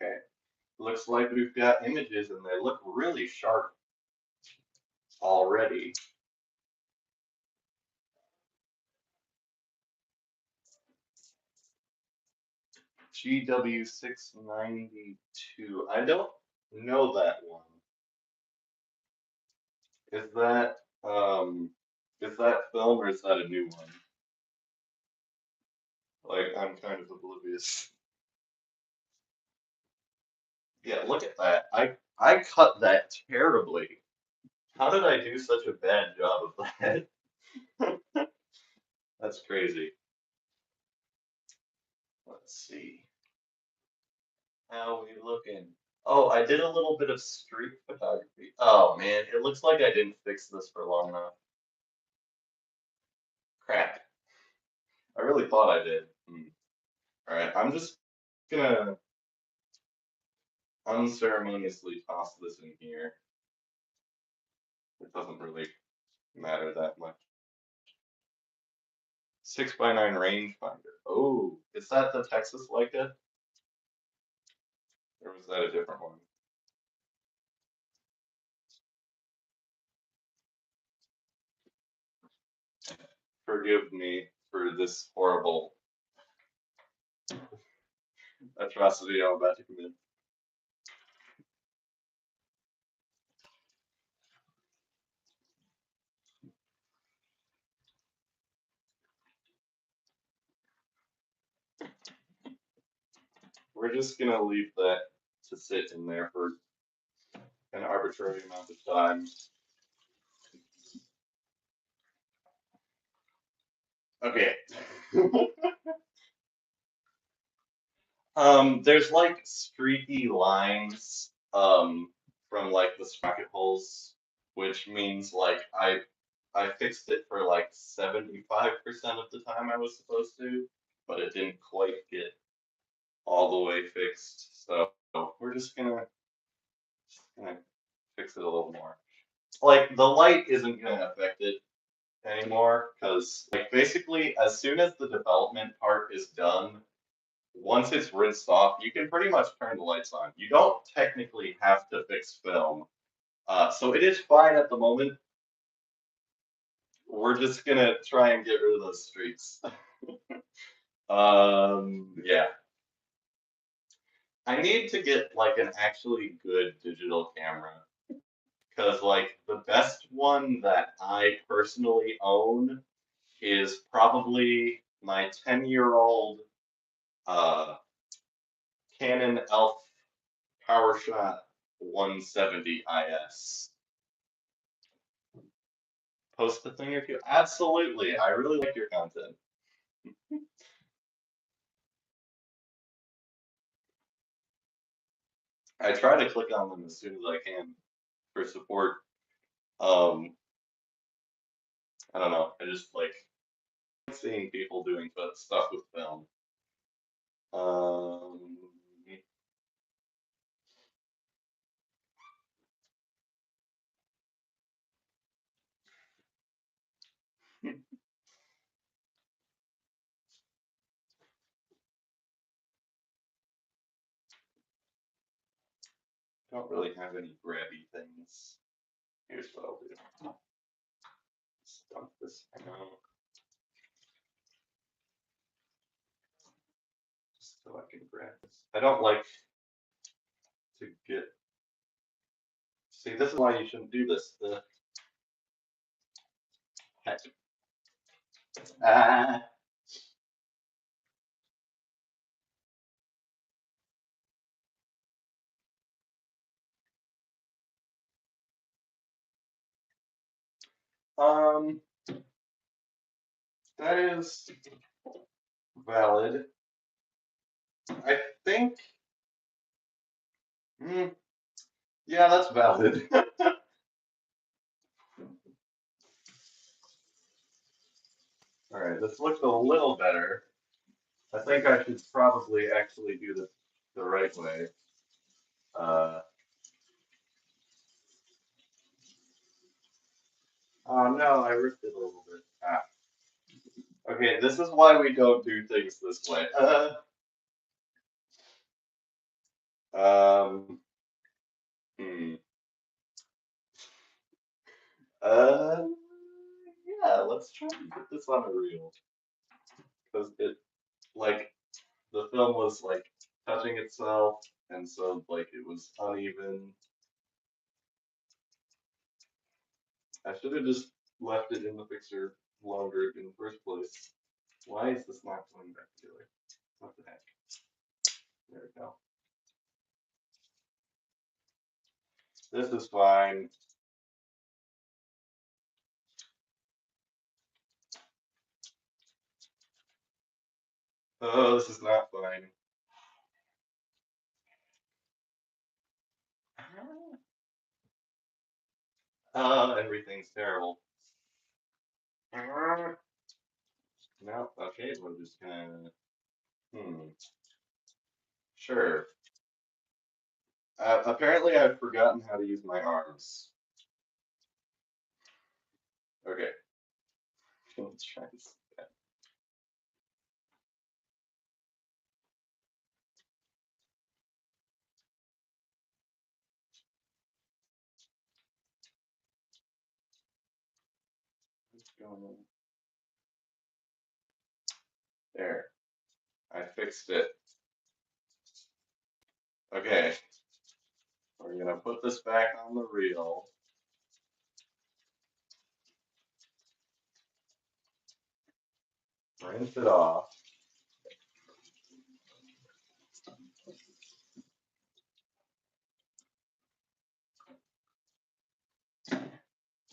Okay. Looks like we've got images and they look really sharp already. GW692. I don't know that one. Is that film or is that a new one? Like I'm kind of oblivious. Yeah, look at that. I cut that terribly. How did I do such a bad job of that? That's crazy. Let's see. How are we looking? Oh, I did a little bit of street photography. Oh man, it looks like I didn't fix this for long enough. Crap. I really thought I did. Alright, I'm just gonna unceremoniously toss this in here. It doesn't really matter that much. 6x9 rangefinder. Oh, is that the Texas Leica? Or was that a different one? Forgive me for this horrible atrocity I'm about to commit. We're just gonna leave that to sit in there for an arbitrary amount of time. Okay. There's like streaky lines from like the sprocket holes, which means like I fixed it for like 75% of the time I was supposed to, but it didn't quite get all the way fixed. So we're just gonna fix it a little more. Like the light isn't gonna affect it anymore because like basically as soon as the development part is done, once it's rinsed off, you can pretty much turn the lights on. You don't technically have to fix film. So it is fine at the moment. We're just gonna try and get rid of those streaks. Yeah. I need to get like an actually good digital camera. Because like the best one that I personally own is probably my 10-year-old Canon ELPH PowerShot 170 IS. Post a thing or two? Absolutely. I really like your content. I try to click on them as soon as I can for support. Um, I don't know. I just like seeing people doing stuff with film. Um, don't really have any grabby things. Here's what I'll do. Dump this out. Just so I can grab this. I don't like to get. See, this is why you shouldn't do this. Heck. Ah. Um, that is valid. I think. Mm, yeah, that's valid. All right, this looks a little better. I think I should probably actually do this the right way. Uh, oh no, I ripped it a little bit. Ah. Okay, this is why we don't do things this way. Um, hmm. Uh, yeah, let's try and put this on a reel. Because it, like, the film was, like, touching itself, and so, like, it was uneven. I should have just left it in the picture longer in the first place. Why is this not going back together? What the heck? There we go. This is fine. Oh, this is not fine. Everything's terrible. No, okay, we're just gonna. Sure. Apparently, I've forgotten how to use my arms. Okay, let's try this again. What's going on? There, I fixed it. Okay, we're gonna put this back on the reel. Rinse it off.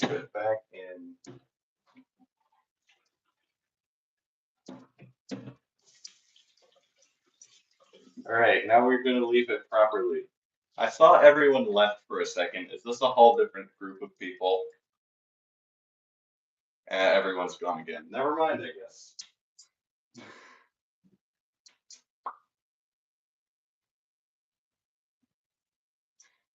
Put it back in. All right, now we're gonna leave it properly. I saw everyone left for a second. Is this a whole different group of people? Everyone's gone again. Never mind, I guess.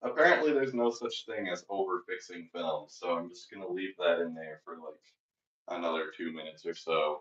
Apparently, there's no such thing as over-fixing film, so I'm just gonna leave that in there for like another 2 minutes or so.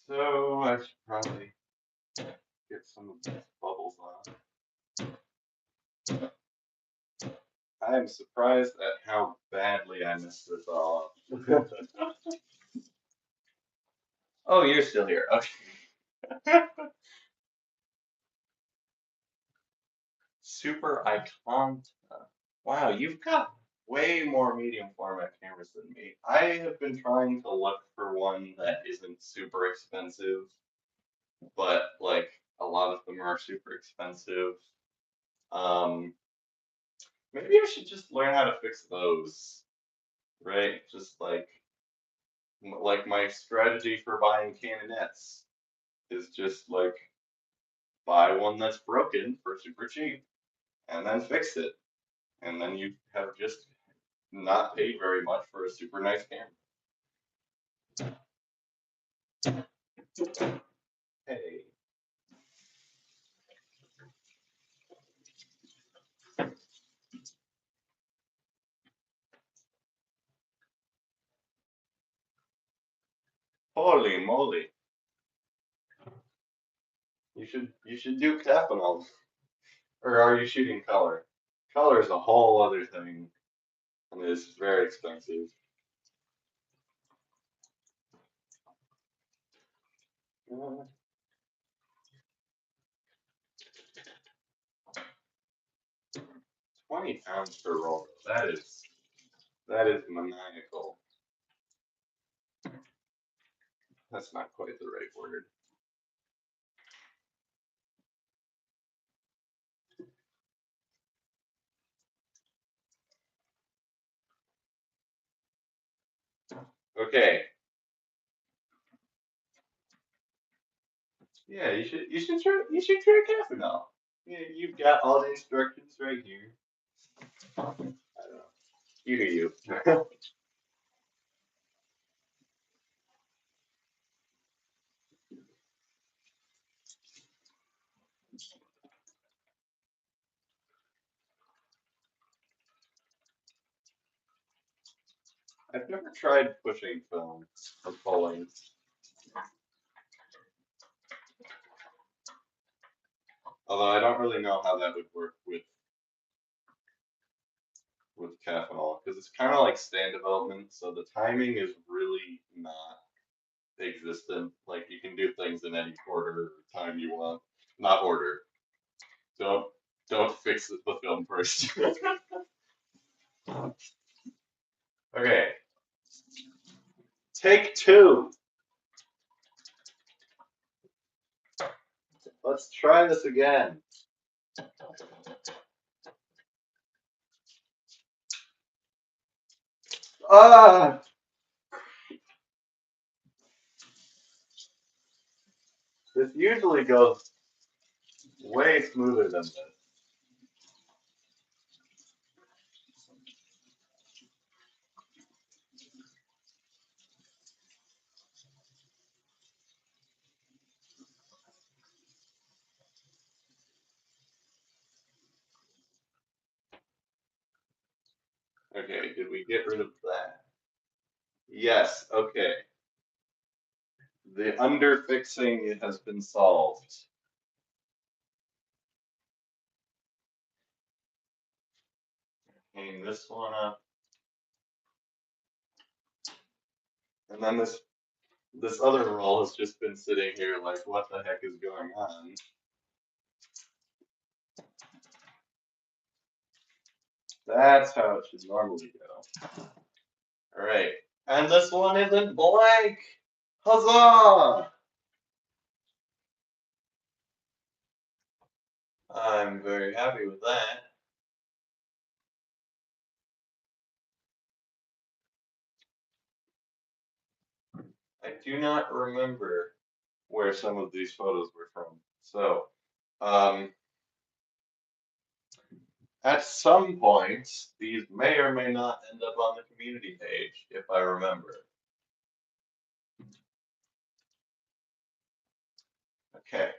So I should probably get some of these bubbles on. I am surprised at how badly I messed this all up. Oh, you're still here. Okay. Super Icon. Wow, you've got way more medium format cameras than me. I have been trying to look for one that isn't super expensive, but like a lot of them are super expensive. Um, Maybe I should just learn how to fix those, right? Just like like my strategy for buying cannonettes is just like buy one that's broken for super cheap and then fix it. And then you have just not paid very much for a super nice camera. Hey. Holy moly. You should do Capinol. Or are you shooting color? Color is a whole other thing. And it's very expensive. Uh, 20 pounds per roll. That is maniacal. That's not quite the right word. Okay. Yeah, you should try Capinol. Yeah, you've got all the instructions right here. I don't know. You do you. I've never tried pushing film or pulling. Although I don't really know how that would work with Capinol because it's kind of like stand development, so the timing is really not existent. Like you can do things in any order or time you want, not order. Don't don't fix the film first. Okay, take two. Let's try this again. Ah, this usually goes way smoother than this. Okay, did we get rid of that? Yes, okay. The underfixing has been solved. Hang this one up. And then this other roll has just been sitting here like, what the heck is going on? That's how it should normally go. All right, and this one isn't blank. Huzzah! I'm very happy with that. I do not remember where some of these photos were from. So, at some point, these may or may not end up on the community page, if I remember. Okay.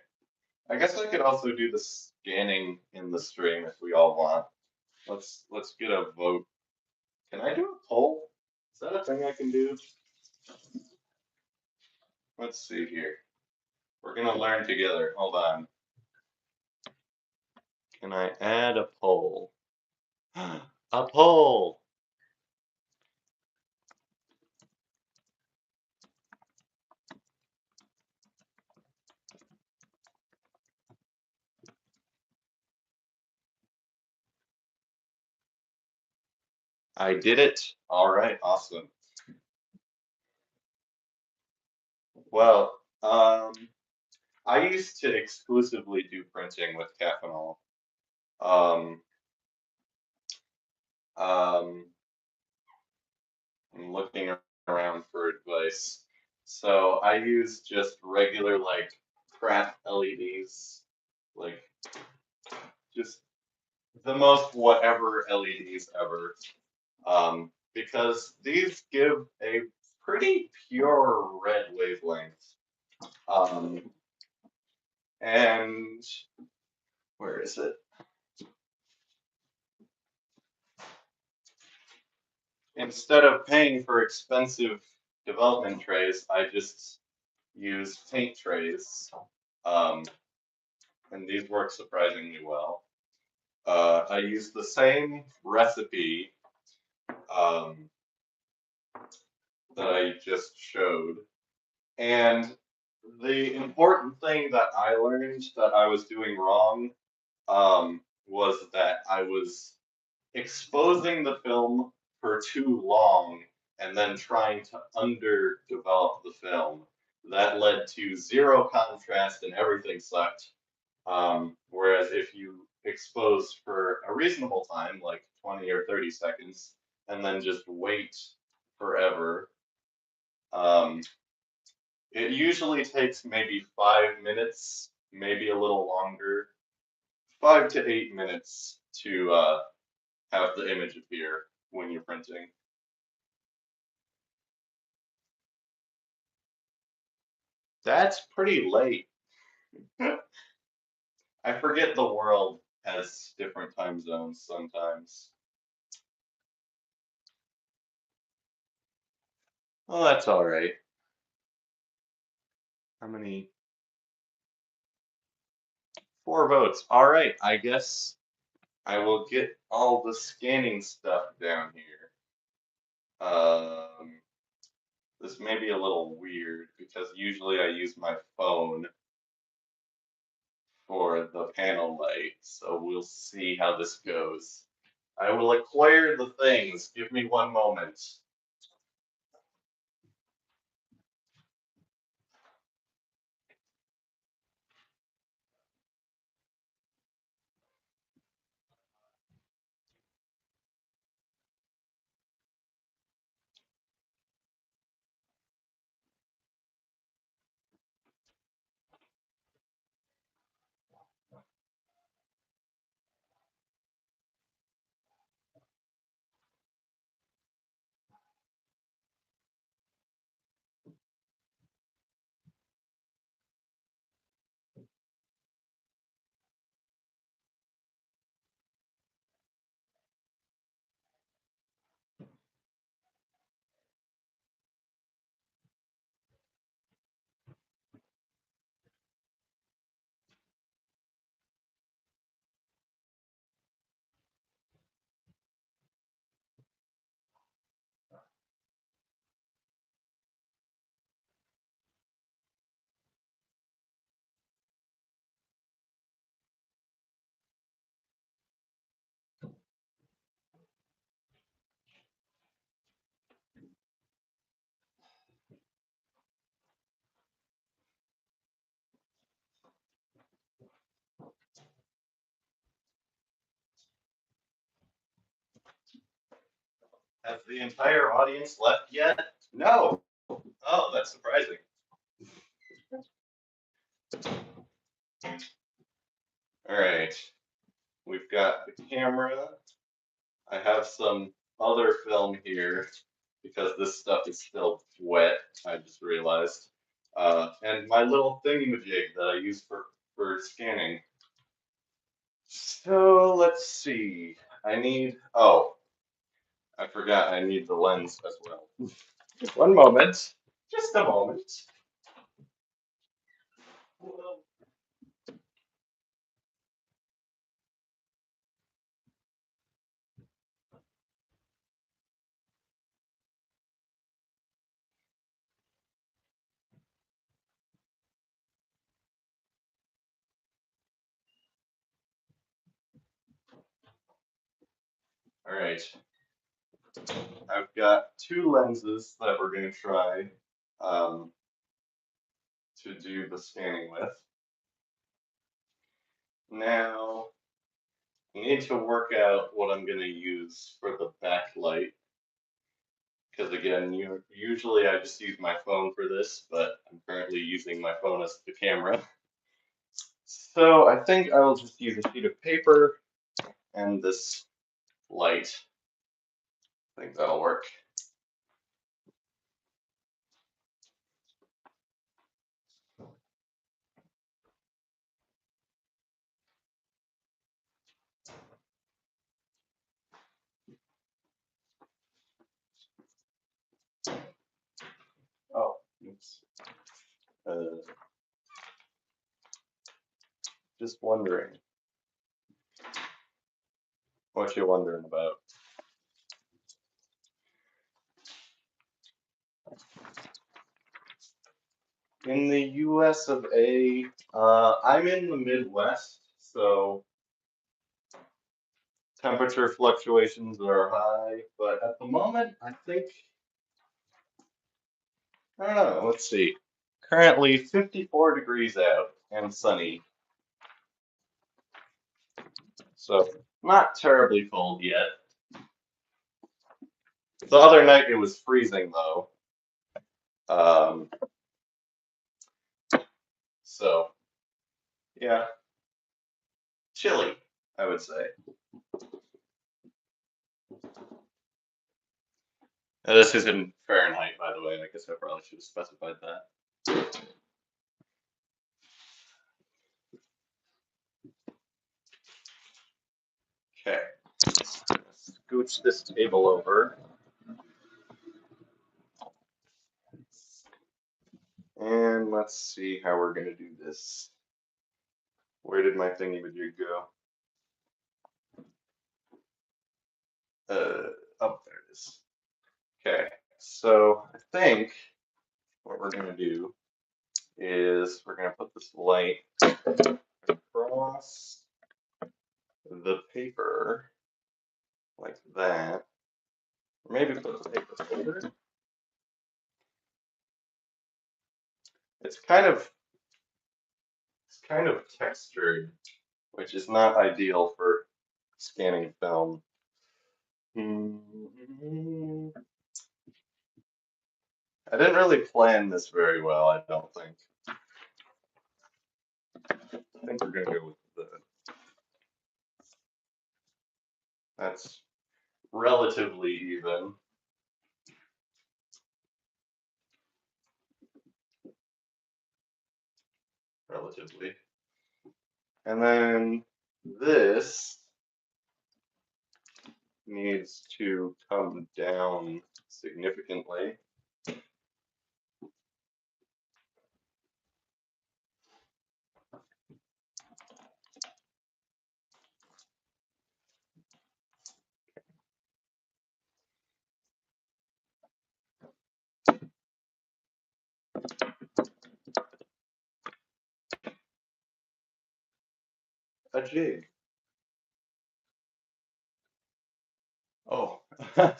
I guess I could also do the scanning in the stream if we all want. Let's get a vote. Can I do a poll? Is that a thing I can do? Let's see here. We're gonna learn together. Hold on. Can I add a poll? A poll! I did it. All right, awesome. Well, I used to exclusively do printing with Capinol. Um, I'm looking around for advice. So I use just regular like crap LEDs, like just the most whatever LEDs ever. Because these give a pretty pure red wavelength. Um, and where is it? Instead of paying for expensive development trays, I just use paint trays. Um, and these work surprisingly well. I use the same recipe um, that I just showed. And the important thing that I learned that I was doing wrong was that I was exposing the film for too long and then trying to underdevelop the film. That led to zero contrast and everything sucked. Whereas if you expose for a reasonable time, like 20 or 30 seconds, and then just wait forever, um, it usually takes maybe 5 minutes, maybe a little longer, 5 to 8 minutes to have the image appear when you're printing. That's pretty late. I forget the world has different time zones sometimes. Well, that's all right. How many? 4 votes. All right, I guess I will get all the scanning stuff down here. Um, this may be a little weird because usually I use my phone for the panel light, so we'll see how this goes. I will acquire the things. Give me one moment. Has the entire audience left yet? No. Oh, that's surprising. All right. We've got the camera. I have some other film here because this stuff is still wet, I just realized. And my little thingamajig that I use for scanning. So let's see. Oh, I forgot I need the lens as well. One moment. Just a moment. All right. I've got two lenses that we're going to try um, to do the scanning with. Now, I need to work out what I'm going to use for the backlight because again, usually I just use my phone for this, but I'm currently using my phone as the camera. So I think I will just use a sheet of paper and this light. I think that'll work. Oh, oops. Just wondering. What you wondering about? In the US of A, I'm in the Midwest, so temperature fluctuations are high, but at the moment, I think, I don't know, let's see. Currently 54 degrees out and sunny, so not terribly cold yet. The other night it was freezing though. Um, so yeah, chilly, I would say. This is in Fahrenheit, by the way. I guess I probably should have specified that. Okay, scooch this table over. And let's see how we're going to do this. Where did my thingy-majig go? Oh, there it is. Okay, so I think what we're going to do is we're going to put this light across the paper like that. Or maybe put the paper over. It's kind of textured, which is not ideal for scanning film. I didn't really plan this very well, I don't think. I think we're gonna go with the. That's relatively even. Relatively. And then this needs to come down significantly. A jig. Oh, I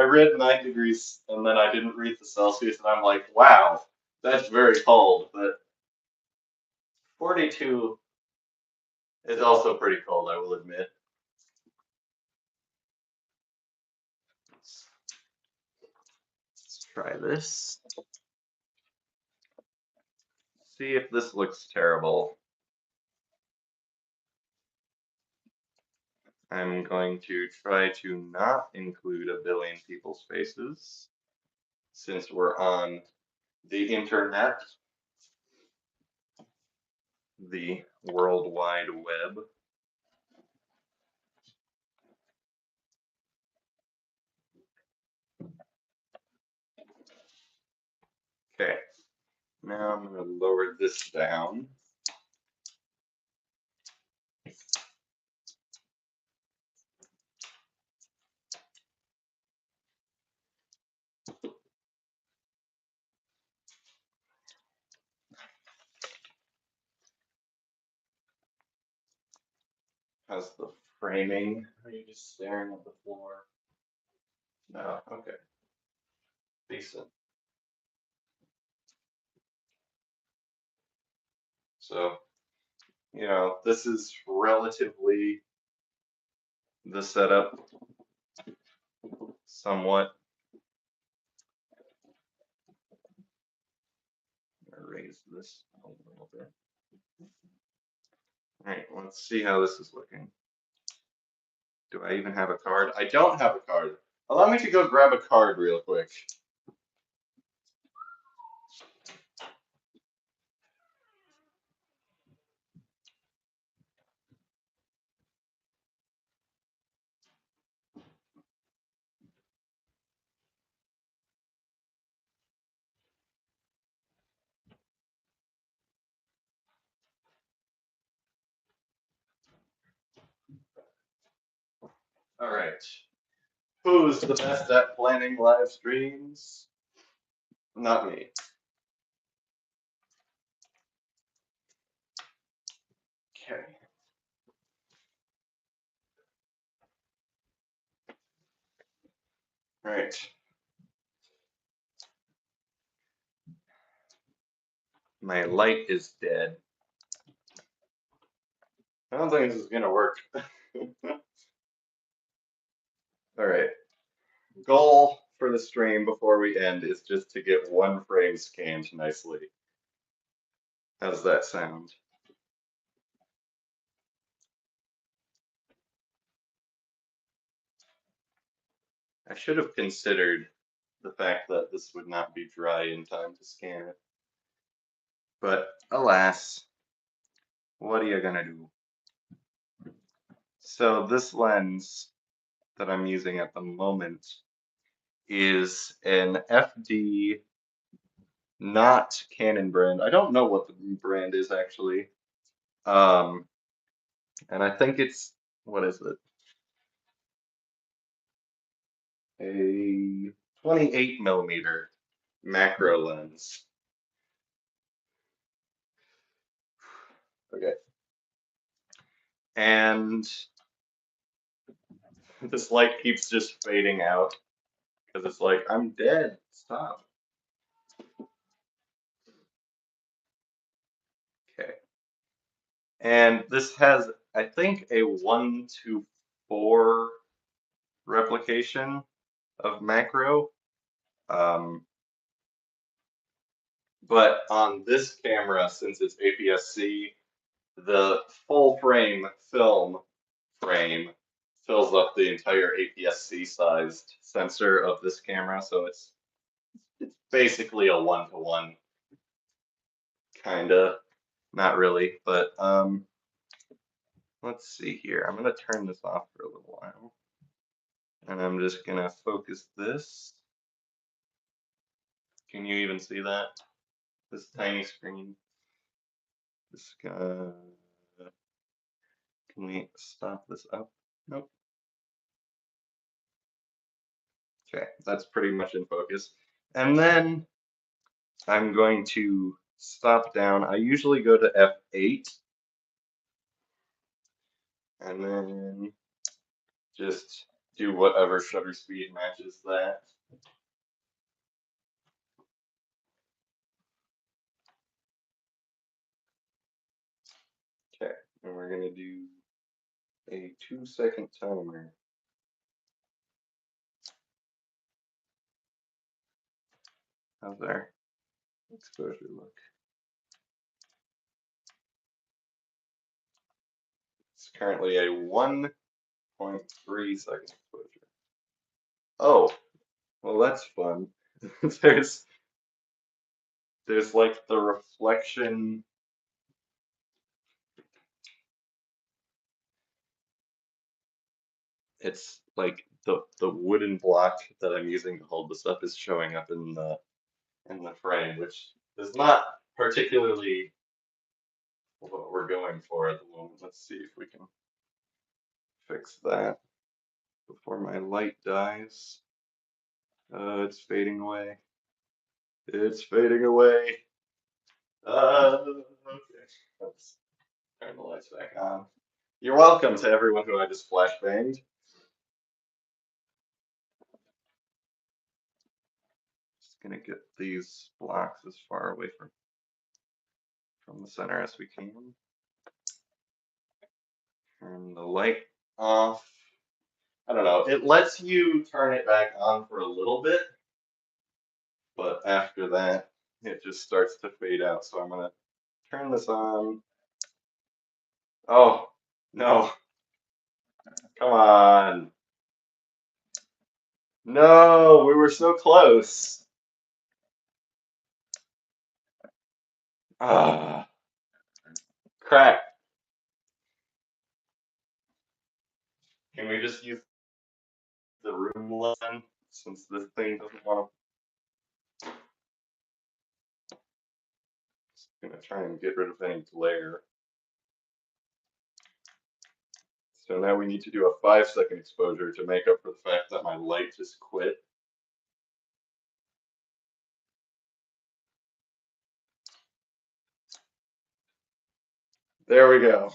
read 9 degrees and then I didn't read the Celsius and I'm like, wow, that's very cold. But 42 is also pretty cold, I will admit. Let's try this. See if this looks terrible. I'm going to try to not include a billion people's faces since we're on the internet, the World Wide Web. Okay, now I'm going to lower this down. How's the framing? Are you just staring at the floor? No, okay. Decent. So, this is relatively the setup. somewhat. I'm gonna raise this a little bit. All right, let's see how this is looking. Do I even have a card? I don't have a card. Allow me to go grab a card real quick. All right. Who's the best at planning live streams? Not me. Okay. All right. My light is dead. I don't think this is gonna work. All right. Goal for the stream before we end is just to get one frame scanned nicely. How does that sound? I should have considered the fact that this would not be dry in time to scan it. But alas, what are you gonna do? So this lens that I'm using at the moment is an FD, not Canon brand. I don't know what the brand is actually. And I think it's, what is it? A 28mm macro lens. Okay. And this light keeps just fading out because it's like, I'm dead. Stop. Okay. And this has, I think, a 1:4 replication of macro. But on this camera, since it's APS-C, the full frame film frame fills up the entire APS-C sized sensor of this camera, so it's basically a 1-to-1, kinda, not really, but let's see here. I'm gonna turn this off for a little while, and I'm just gonna focus this. Can you even see that? This tiny screen. This guy. Can we stop this up? Nope. Okay, that's pretty much in focus. And then I'm going to stop down. I usually go to F8 and then just do whatever shutter speed matches that. Okay, and we're gonna do a 2-second timer. How's our exposure look? It's currently a 1.3 second exposure. Oh, well that's fun. there's like the reflection. It's like the wooden block that I'm using to hold this up is showing up in the frame, which is not particularly what we're going for at the moment. Let's see if we can fix that before my light dies. It's fading away. It's fading away. Okay. Let's turn the lights back on. You're welcome to everyone who I just flashbanged. Just gonna get these blocks as far away from the center as we can. Turn the light off. I don't know. It lets you turn it back on for a little bit, but after that, it just starts to fade out. So I'm gonna turn this on. Oh, no. Come on. No, we were so close. Ah, crap. Can we just use the room lesson since this thing doesn't want to? Gonna try and get rid of any glare. So now we need to do a 5-second exposure to make up for the fact that my light just quit. There we go.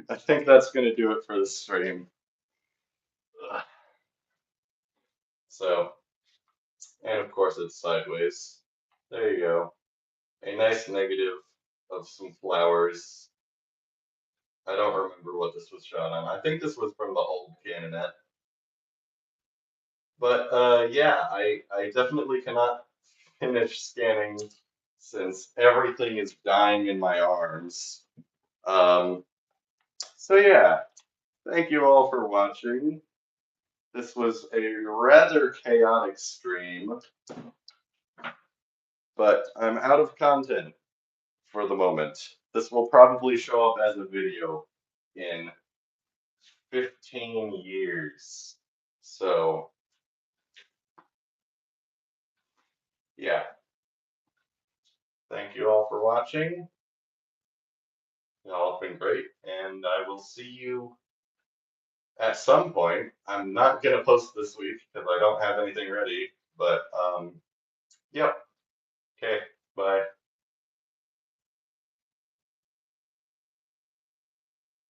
I think that's gonna do it for the stream. Ugh. So, and of course it's sideways. There you go. A nice negative of some flowers. I don't remember what this was shot on. I think this was from the old Canonet. But yeah, I definitely cannot finish scanning since everything is dying in my arms. Um, so yeah, thank you all for watching. This was a rather chaotic stream, but I'm out of content for the moment. This will probably show up as a video in 15 years. So yeah, thank you all for watching. Y'all have been great, and I will see you at some point. I'm not gonna post this week because I don't have anything ready, but yep. Okay, bye.